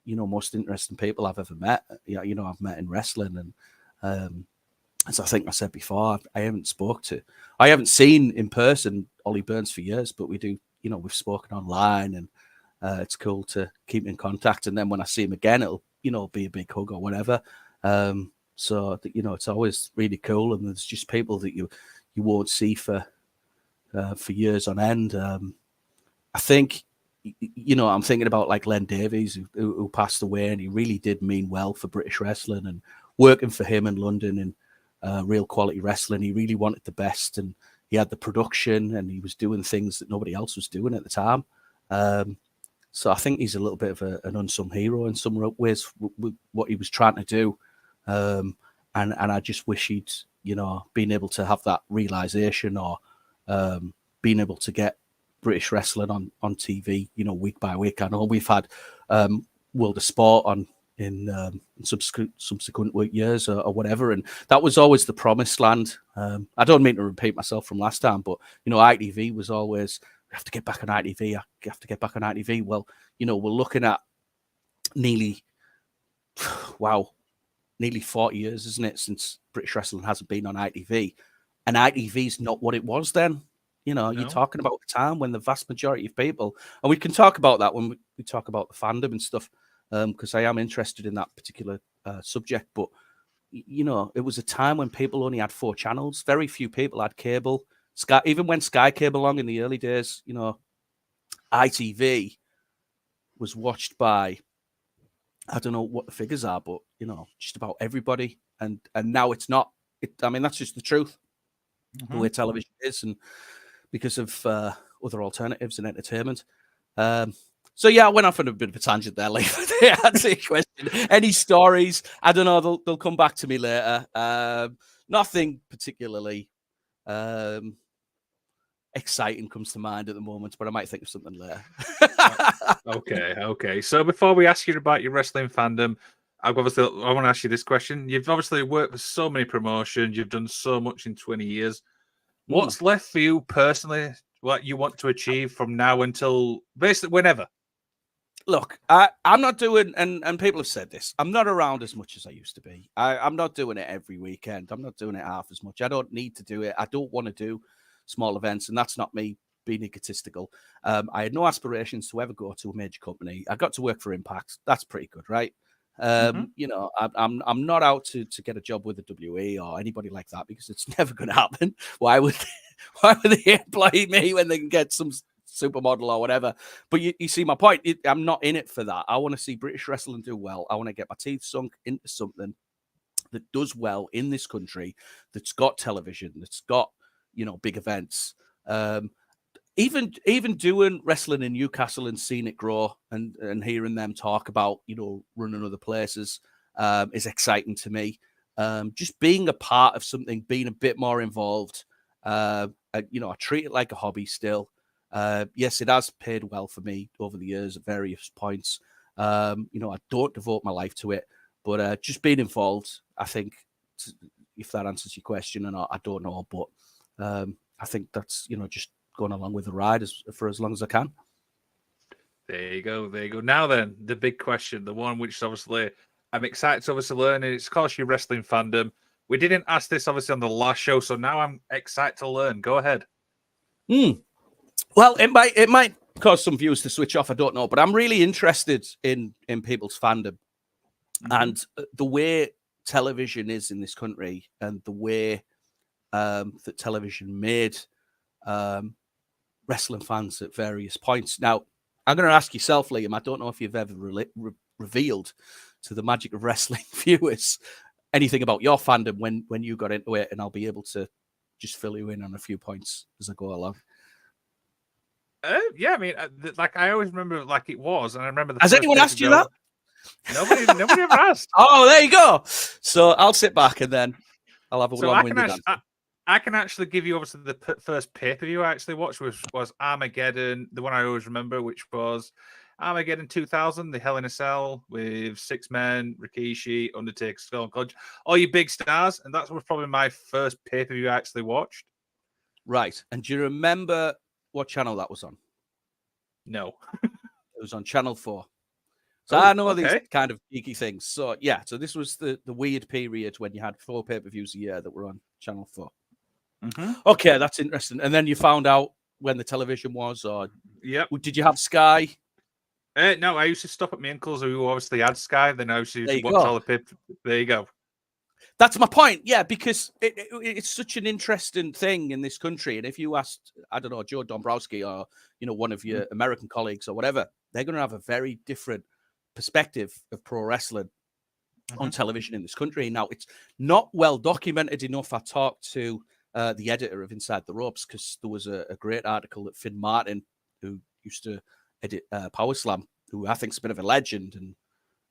you know, most interesting people I've ever met, you know, I've met in wrestling. And as I think I said before, I haven't seen in person Ollie Burns for years, but we do, you know, we've spoken online, and it's cool to keep in contact. And then when I see him again, it'll, you know, be a big hug or whatever. So, you know, it's always really cool. And there's just people that you won't see for years on end. I think, you know, I'm thinking about like Len Davies, who passed away, and he really did mean well for British wrestling, and working for him in London in real quality wrestling. He really wanted the best, and he had the production, and he was doing things that nobody else was doing at the time. So I think he's a little bit of an unsung hero in some ways with what he was trying to do. And I just wish he'd, you know, been able to have that realization, or being able to get British wrestling on TV, you know, week by week. I know we've had World of Sport on in subsequent years or whatever, and that was always the promised land. I don't mean to repeat myself from last time, but, you know, ITV was always, we have to get back on ITV. You have to get back on ITV. Well, you know, we're looking at nearly 40 years, isn't it, since British wrestling hasn't been on ITV, and ITV's not what it was then. You know, you're talking about the time when the vast majority of people, and we can talk about that when we talk about the fandom and stuff, because I am interested in that particular subject. But, you know, it was a time when people only had 4 channels. Very few people had cable. Sky, even when Sky came along in the early days, you know, ITV was watched by, I don't know what the figures are, but you know, just about everybody. And now it's not. I mean, that's just the truth. The way television is, and because of other alternatives and entertainment. So yeah, I went off on a bit of a tangent there. Like, answer your question. Any stories? I don't know. They'll come back to me later. Nothing particularly exciting comes to mind at the moment, but I might think of something later. Okay. So before we ask you about your wrestling fandom, I want to ask you this question. You've obviously worked with so many promotions. You've done so much in 20 years. What's left for you personally? What you want to achieve from now until basically whenever? Look, I'm not doing, and people have said this, I'm not around as much as I used to be. I'm not doing it every weekend. I'm not doing it half as much. I don't need to do it. I don't want to do small events, and that's not me being egotistical. I had no aspirations to ever go to a major company. I got to work for Impact. That's pretty good, right? You know, I'm not out to get a job with the WE or anybody like that, because it's never going to happen. Why would they employ me when they can get some supermodel or whatever? But you see my point. I'm not in it for that. I want to see British wrestling do well. I want to get my teeth sunk into something that does well in this country, that's got television, that's got, you know, big events. Even doing wrestling in Newcastle and seeing it grow and hearing them talk about, you know, running other places is exciting to me. Just being a part of something, being a bit more involved. You know, I treat it like a hobby still. Yes, it has paid well for me over the years at various points. You know, I don't devote my life to it, but just being involved, I think, if that answers your question or not, I don't know. But I think that's, you know, just going along with the ride for as long as I can. There you go. Now then, the big question, the one which obviously I'm excited to obviously learn, and it's of course your wrestling fandom. We didn't ask this obviously on the last show, so now I'm excited to learn. Go ahead. Well, it might cause some viewers to switch off. I don't know, but I'm really interested in people's fandom and the way television is in this country, and the way that television made wrestling fans at various points. Now, I'm going to ask yourself, Liam. I don't know if you've ever revealed to the magic of wrestling viewers anything about your fandom when you got into it, and I'll be able to just fill you in on a few points as I go along. Yeah, I mean, like I always remember, like it was, and I remember. Has anyone asked you that? Nobody ever asked. Oh, there you go. So I'll sit back and then I'll have a long-winded answer. I can actually give you obviously the first pay-per-view I actually watched was Armageddon, the one I always remember, which was Armageddon 2000, the Hell in a Cell with 6 men, Rikishi, Undertaker, Stone Cold, all your big stars, and that was probably my first pay-per-view I actually watched. Right, and do you remember what channel that was on? No. It was on Channel 4. So I know these kind of geeky things. So yeah, so this was the weird period when you had 4 pay-per-views a year that were on Channel 4. Okay, that's interesting. And then you found out when the television was, or did you have Sky? No, I used to stop at my uncle's who obviously had Sky. Then I used to watch all the pay. There you go. That's my point. Yeah, because it's such an interesting thing in this country. And if you asked, I don't know, Joe Dombrowski or, you know, one of your American colleagues or whatever, they're going to have a very different perspective of pro wrestling on television in this country. Now, it's not well documented enough. I talked to the editor of Inside the Ropes, because there was a great article that Finn Martin, who used to edit Power Slam, who I think is a bit of a legend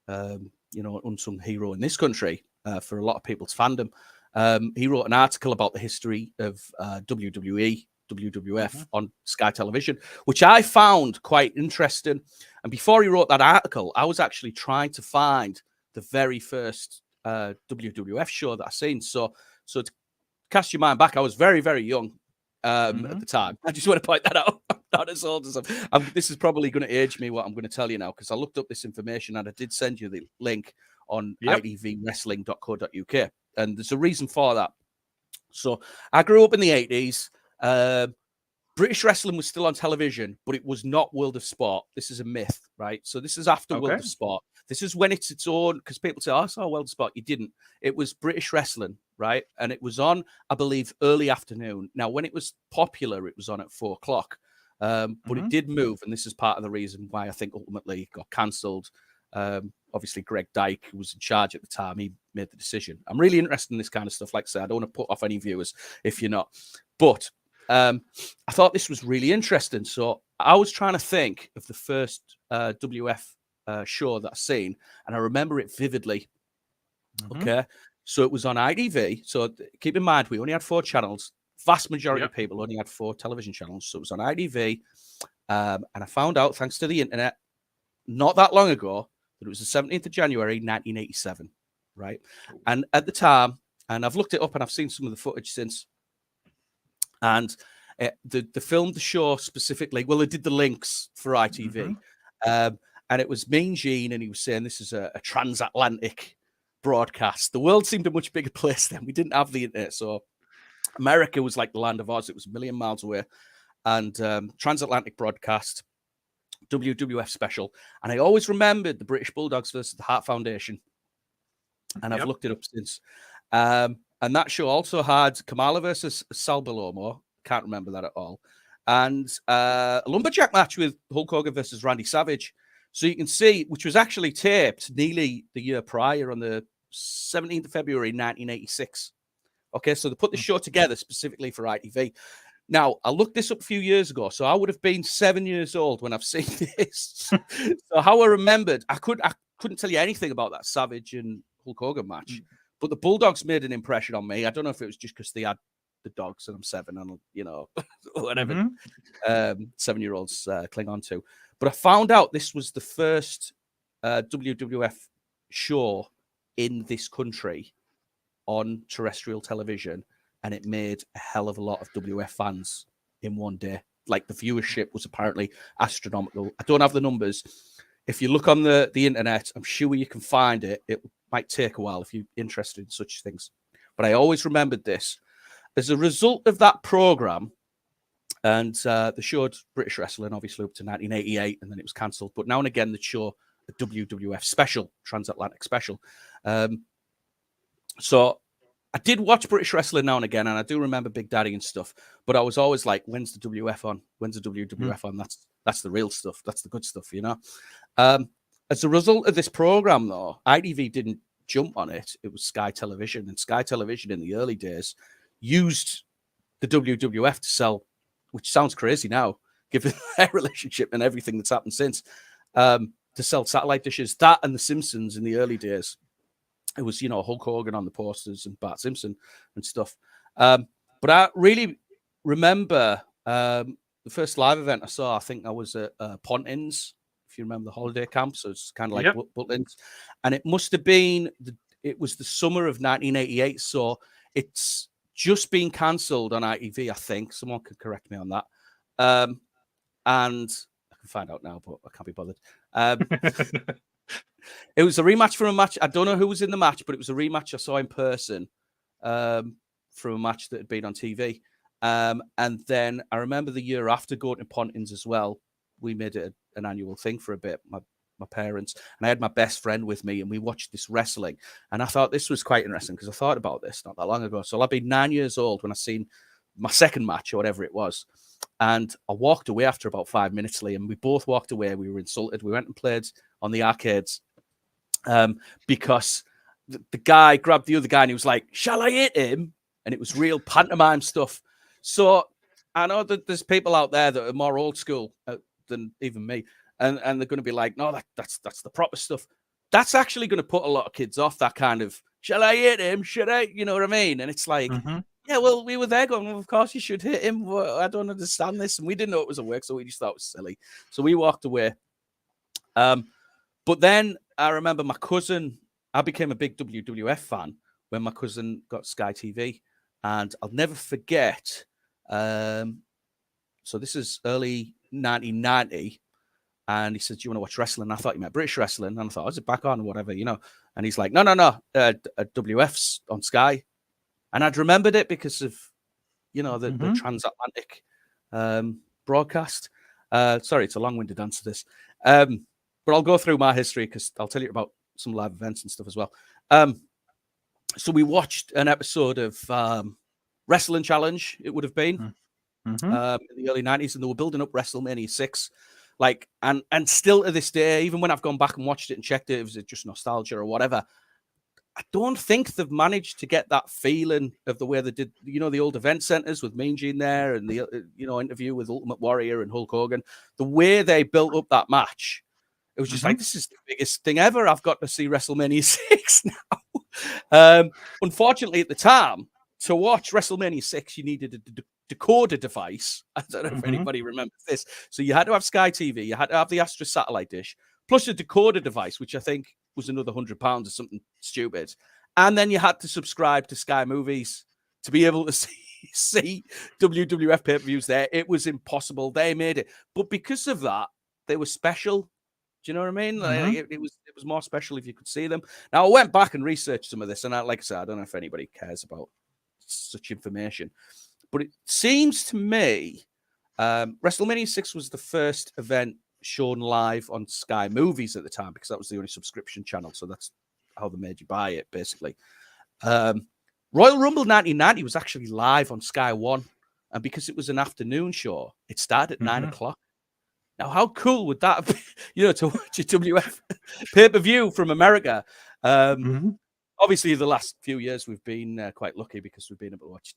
and, you know, an unsung hero in this country for a lot of people's fandom. He wrote an article about the history of WWE, WWF on Sky Television, which I found quite interesting. And before he wrote that article, I was actually trying to find the very first WWF show that I seen. So to cast your mind back, I was very, very young at the time. I just want to point that out. I'm not as old as this is probably going to age me, what I'm going to tell you now, because I looked up this information and I did send you the link on itvwrestling.co.uk. And there's a reason for that. So I grew up in the 80s. British wrestling was still on television, but it was not World of Sport. This is a myth, right? So this is after World of Sport. This is when it's its own, because people say, oh, I saw World of Sport. You didn't. It was British wrestling, right? And it was on, I believe, early afternoon. Now, when it was popular, it was on at 4:00. But it did move, and this is part of the reason why I think ultimately it got cancelled. Obviously, Greg Dyke, who was in charge at the time, he made the decision. I'm really interested in this kind of stuff. Like I said, I don't want to put off any viewers if you're not. But I thought this was really interesting. So I was trying to think of the first WF show that I've seen, and I remember it vividly. Okay. So it was on ITV. So keep in mind, we only had 4 channels. Vast majority of people only had 4 television channels. So it was on ITV. And I found out, thanks to the internet, not that long ago, that it was the 17th of January, 1987. Right. And at the time, and I've looked it up and I've seen some of the footage since. And they filmed the show specifically. Well, they did the links for ITV. And it was Mean Gene, and he was saying this is a transatlantic broadcast. The world seemed a much bigger place then. We didn't have the internet. So America was like the land of Oz. It was a million miles away. And transatlantic broadcast, WWF special. And I always remembered the British Bulldogs versus the Hart Foundation. And I've looked it up since. And that show also had Kamala versus Sal Bellomo. Can't remember that at all. And a lumberjack match with Hulk Hogan versus Randy Savage. So you can see, which was actually taped nearly the year prior on the 17th of February, 1986. Okay, so they put the show together specifically for ITV. Now, I looked this up a few years ago, so I would have been 7 years old when I've seen this. So how I remembered, I couldn't tell you anything about that Savage and Hulk Hogan match, but the Bulldogs made an impression on me. I don't know if it was just because they had the dogs and I'm 7 and, you know, whatever 7-year-olds cling on to. But I found out this was the first WWF show in this country on terrestrial television, and it made a hell of a lot of WF fans in one day. Like, the viewership was apparently astronomical. I don't have the numbers. If you look on the internet, I'm sure you can find it. It might take a while if you're interested in such things. But I always remembered this. As a result of that program, and the showed British wrestling, obviously, up to 1988, and then it was cancelled. But now and again, they'd show a WWF special, transatlantic special. So I did watch British wrestling now and again, and I do remember Big Daddy and stuff. But I was always like, when's the WF on? When's the WWF on? That's the real stuff. That's the good stuff, you know? As a result of this program, though, ITV didn't jump on it. It was Sky Television. And Sky Television in the early days used the WWF to sell, which sounds crazy now, given their relationship and everything that's happened since, to sell satellite dishes. That and The Simpsons in the early days. It was, you know, Hulk Hogan on the posters and Bart Simpson and stuff. But I really remember the first live event I saw, I think I was at Pontins, if you remember the holiday camp. So it's kind of like Butlins. And it must have been, it was the summer of 1988. So it's just been cancelled on ITV, I think. Someone could correct me on that. And I can find out now, but I can't be bothered. It was a rematch from a match. I don't know who was in the match, but it was a rematch I saw in person from a match that had been on TV. And then I remember the year after going to Pontins as well, we made it an annual thing for a bit, my parents. And I had my best friend with me, and we watched this wrestling. And I thought this was quite interesting because I thought about this not that long ago. So I'd been 9 years old when I seen my second match or whatever it was. And I walked away after about 5 minutes, Lee, and we both walked away. We were insulted. We went and played on the arcades because the guy grabbed the other guy and he was like, "Shall I hit him?" And it was real pantomime stuff. So I know that there's people out there that are more old school than even me, and they're going to be like, "No, that's the proper stuff." That's actually going to put a lot of kids off, that kind of, "Shall I hit him? Should I?" You know what I mean? And it's like, yeah, well, we were there going, well, of course you should hit him. Well, I don't understand this. And we didn't know it was a work, so we just thought it was silly. So we walked away. But then I remember my cousin, I became a big WWF fan when my cousin got Sky TV. And I'll never forget. So this is early 1990. And he said, "Do you want to watch wrestling?" And I thought he meant British wrestling. And I thought, "Is it back on or whatever, you know?" And he's like, no, WF's on Sky. And I'd remembered it because of, you know, the transatlantic broadcast. Sorry, it's a long-winded answer to this. But I'll go through my history because I'll tell you about some live events and stuff as well. So we watched an episode of Wrestling Challenge, it would have been, in the early 90s, and they were building up WrestleMania 6. Like, and still to this day, even when I've gone back and watched it and checked it, was it just nostalgia or whatever, I don't think they've managed to get that feeling of the way they did, the old event centers with Mean Gene there and the, interview with Ultimate Warrior and Hulk Hogan. The way they built up that match, it was just like, this is the biggest thing ever. I've got to see WrestleMania 6 now. Unfortunately, at the time, to watch WrestleMania 6, you needed a decoder device. I don't know if anybody remembers this. So you had to have Sky TV, you had to have the Astra satellite dish, plus a decoder device, which I think was another £100 or something stupid. And then you had to subscribe to Sky Movies to be able to see WWF pay-per-views there. It was impossible. They made it. But because of that, they were special. Do you know what I mean? Like, it was more special if you could see them. Now, I went back and researched some of this, and like I said, I don't know if anybody cares about such information. But it seems to me WrestleMania 6 was the first event shown live on Sky Movies at the time, because that was the only subscription channel. So that's how they made you buy it, basically. Royal Rumble 1990 was actually live on Sky One. And because it was an afternoon show, it started at 9 o'clock. Now, how cool would that be, to watch a WF pay-per-view from America? Obviously, the last few years, we've been quite lucky because we've been able to watch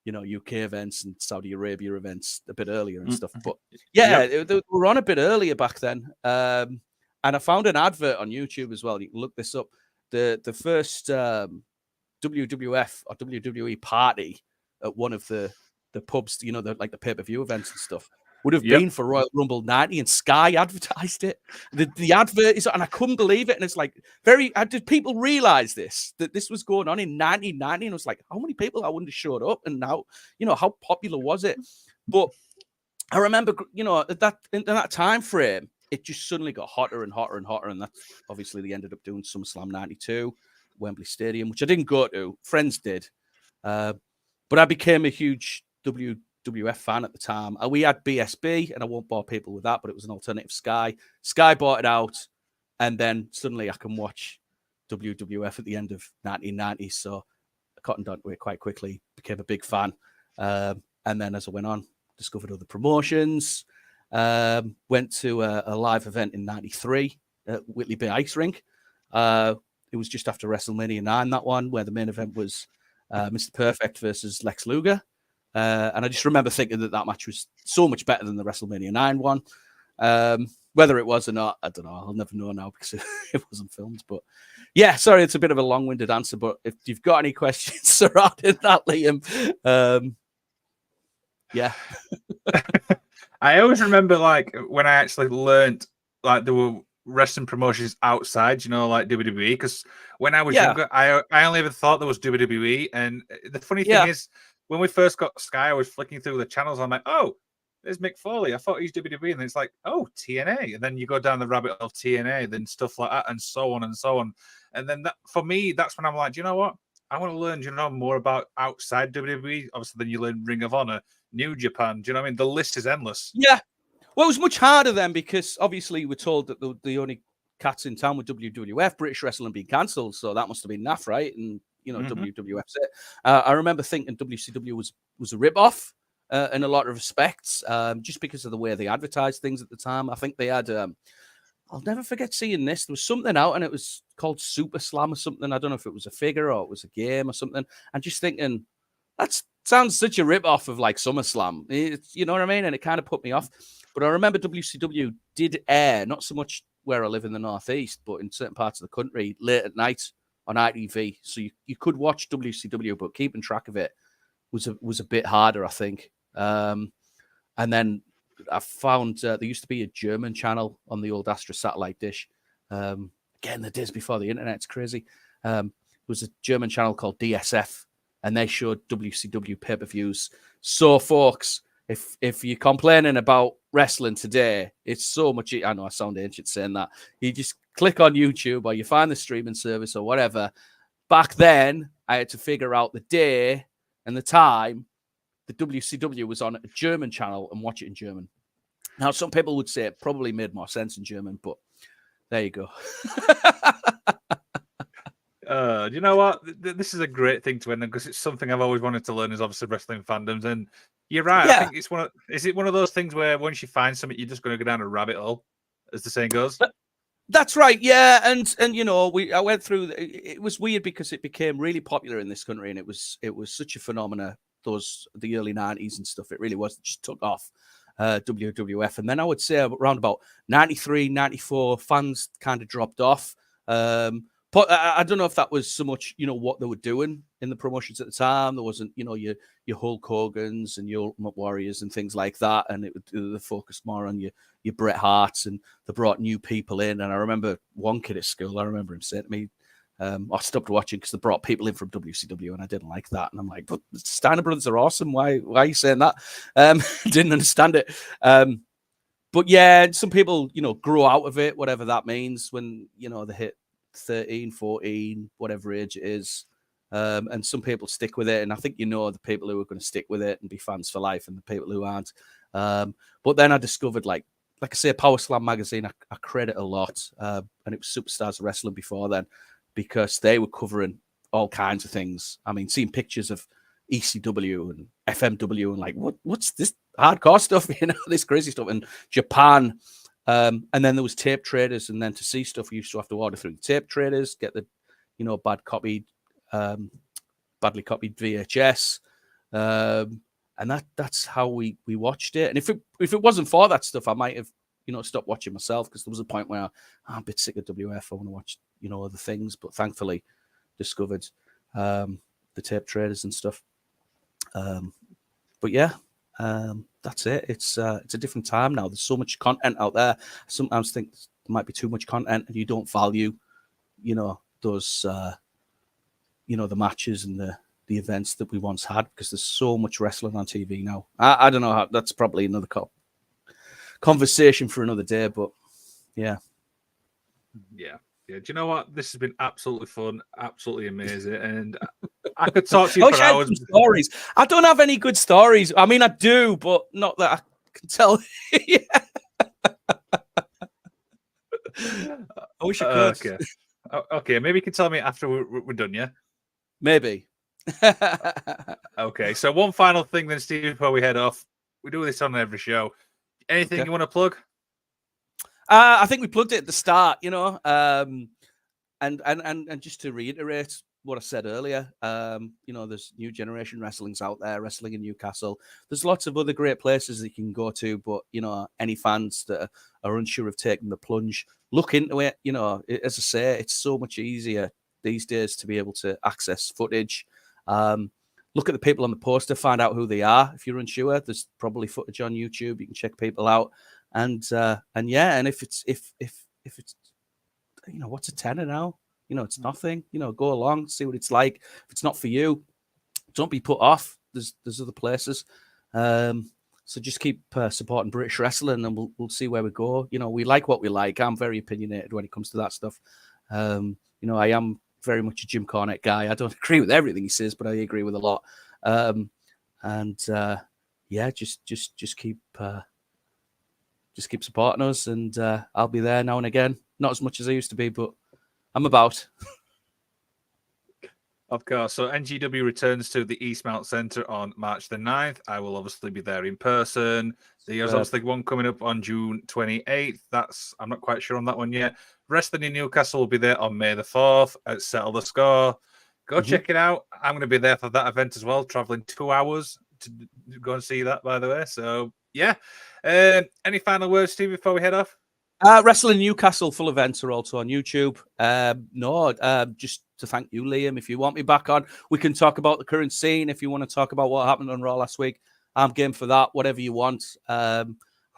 UK events and Saudi Arabia events a bit earlier and stuff. But yeah, they were on a bit earlier back then. And I found an advert on YouTube as well. You can look this up. The first WWF or WWE party at one of the pubs, like the pay-per-view events and stuff, would have been for Royal Rumble 90, and Sky advertised it. The advert is, and I couldn't believe it. And it's like, did people realize that this was going on in 1990? And it was like, how many people I wouldn't have showed up? And now, how popular was it? But I remember, in that time frame, it just suddenly got hotter and hotter and hotter. And that's obviously they ended up doing SummerSlam 92, Wembley Stadium, which I didn't go to. Friends did. But I became a huge WWF fan at the time. We had BSB, and I won't bore people with that, but it was an alternative Sky. Sky bought it out, and then suddenly I can watch WWF at the end of 1990. So I cottoned onto it quite quickly, became a big fan. And then as I went on, discovered other promotions, went to a live event in 93 at Whitley Bay Ice Rink. It was just after WrestleMania 9, that one, where the main event was Mr. Perfect versus Lex Luger. And I just remember thinking that match was so much better than the WrestleMania 9 one. Whether it was or not, I don't know. I'll never know now because it wasn't filmed. But yeah, sorry, it's a bit of a long-winded answer. But if you've got any questions surrounding that, Liam, yeah. I always remember, like, when I actually learned, like, there were wrestling promotions outside, like WWE, because when I was younger, I only ever thought there was WWE. And the funny thing is, when we first got Sky, I was flicking through the channels. I'm like, oh, there's Mick Foley. I thought he's WWE. And then it's like, oh, TNA. And then you go down the rabbit of TNA, then stuff like that, and so on and so on. And then for me, that's when I'm like, do you know what? I want to learn, more about outside WWE. Obviously, then you learn Ring of Honor, New Japan. Do you know what I mean? The list is endless. Yeah. Well, it was much harder then because obviously we're told that the only cats in town were WWF, British wrestling being cancelled. So that must have been naff, right? And WWF's it. I remember thinking WCW was a rip-off in a lot of respects, just because of the way they advertised things at the time. I think they had, I'll never forget seeing this. There was something out and it was called Super Slam or something. I don't know if it was a figure or it was a game or something. And just thinking, that sounds such a rip-off of like SummerSlam. You know what I mean? And it kind of put me off. But I remember WCW did air, not so much where I live in the Northeast, but in certain parts of the country, late at night on ITV. So you could watch WCW, but keeping track of it was a bit harder, I think. And then I found there used to be a German channel on the old Astra satellite dish. Again, the days before the internet, it's crazy. There was a German channel called DSF, and they showed WCW pay-per-views. So, folks, if you're complaining about wrestling today, it's so much. I know I sound ancient saying that. You just click on YouTube or you find the streaming service or whatever. Back then, I had to figure out the day and the time the WCW was on a German channel and watch it in German. Now, some people would say it probably made more sense in German, but there you go. Do you know what? This is a great thing to end on because it's something I've always wanted to learn is obviously wrestling fandoms. And you're right. Yeah. I think it's is it one of those things where once you find something, you're just going to go down a rabbit hole, as the saying goes? That's right, yeah, and you know, I went through. It was weird because it became really popular in this country, and it was such a phenomena. The early '90s and stuff. It really was. It just took off. WWF, and then I would say around about 93, 94, fans kind of dropped off. But I don't know if that was so much, you know, what they were doing in the promotions at the time. There wasn't, you know, your Hulk Hogan's and your Ultimate Warriors and things like that, and they focused more on your Bret Harts, and they brought new people in. And I remember one kid at school, I remember him saying to me, I stopped watching because they brought people in from WCW, and I didn't like that. And I'm like, but the Steiner brothers are awesome. Why are you saying that? Didn't understand it. But yeah, some people, you know, grow out of it, whatever that means, when, you know, they hit 13, 14, whatever age it is. And some people stick with it. And I think, you know, the people who are going to stick with it and be fans for life and the people who aren't. But then I discovered, like I say, Power Slam magazine, I credit a lot. And it was Superstars of Wrestling before then, because they were covering all kinds of things. I mean, seeing pictures of ECW and FMW and like, what's this hardcore stuff, you know, this crazy stuff in Japan. And then there was tape traders, and then to see stuff, you used to have to order through the tape traders, get the, you know, badly copied VHS. And that's how we watched it. And if it wasn't for that stuff, I might have, you know, stopped watching myself, because there was a point where I'm a bit sick of WF. I want to watch, you know, other things. But thankfully, discovered the tape traders and stuff. But yeah, that's it. It's a different time now. There's so much content out there. I sometimes think there might be too much content, and you don't value, you know, those, you know, the matches and the events that we once had, because there's so much wrestling on TV now. I don't know how. That's probably another conversation for another day. But yeah. Do you know what? This has been absolutely fun, absolutely amazing, and I could talk to you for hours. Stories. I don't have any good stories. I mean, I do, but not that I can tell. I wish I could. Okay. Maybe you can tell me after we're done, yeah? Maybe. Okay, so one final thing then, Steve, before we head off. We do this on every show. Anything you want to plug? I think we plugged it at the start, you know, and just to reiterate what I said earlier, you know, there's new generation wrestling's out there, wrestling in Newcastle. There's lots of other great places that you can go to, but, you know, any fans that are unsure of taking the plunge, look into it. You know, as I say, it's so much easier these days to be able to access footage. Look at the people on the poster, find out who they are. If you're unsure, there's probably footage on YouTube. You can check people out. And yeah, and if it's you know, what's a tenner now? You know, it's nothing. You know, go along, see what it's like. If it's not for you, don't be put off. There's other places. So just keep supporting British wrestling, and we'll see where we go. You know, we like what we like. I'm very opinionated when it comes to that stuff. You know, I am very much a Jim Cornette guy. I don't agree with everything he says, but I agree with a lot. Yeah, just keep supporting us, and I'll be there now and again. Not as much as I used to be, but I'm about. Of course. So NGW returns to the Eastmount Centre on March the 9th. I will obviously be there in person. There's obviously one coming up on June 28th. I'm not quite sure on that one yet. Wrestling in Newcastle will be there on May the 4th at Settle the Score. Go check it out. I'm going to be there for that event as well, traveling 2 hours to go and see that, by the way. So, yeah. Any final words, Steve, before we head off? Wrestling Newcastle full events are also on YouTube. Just to thank you, Liam. If you want me back on, we can talk about the current scene. If you want to talk about what happened on Raw last week, I'm game for that. Whatever you want. I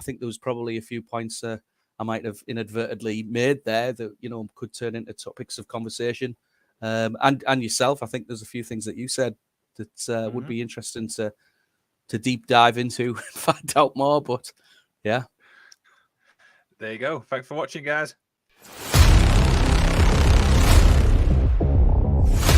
think there was probably a few points I might have inadvertently made there that, you know, could turn into topics of conversation. And yourself, I think there's a few things that you said that would be interesting to deep dive into and find out more. But yeah. There you go. Thanks for watching, guys.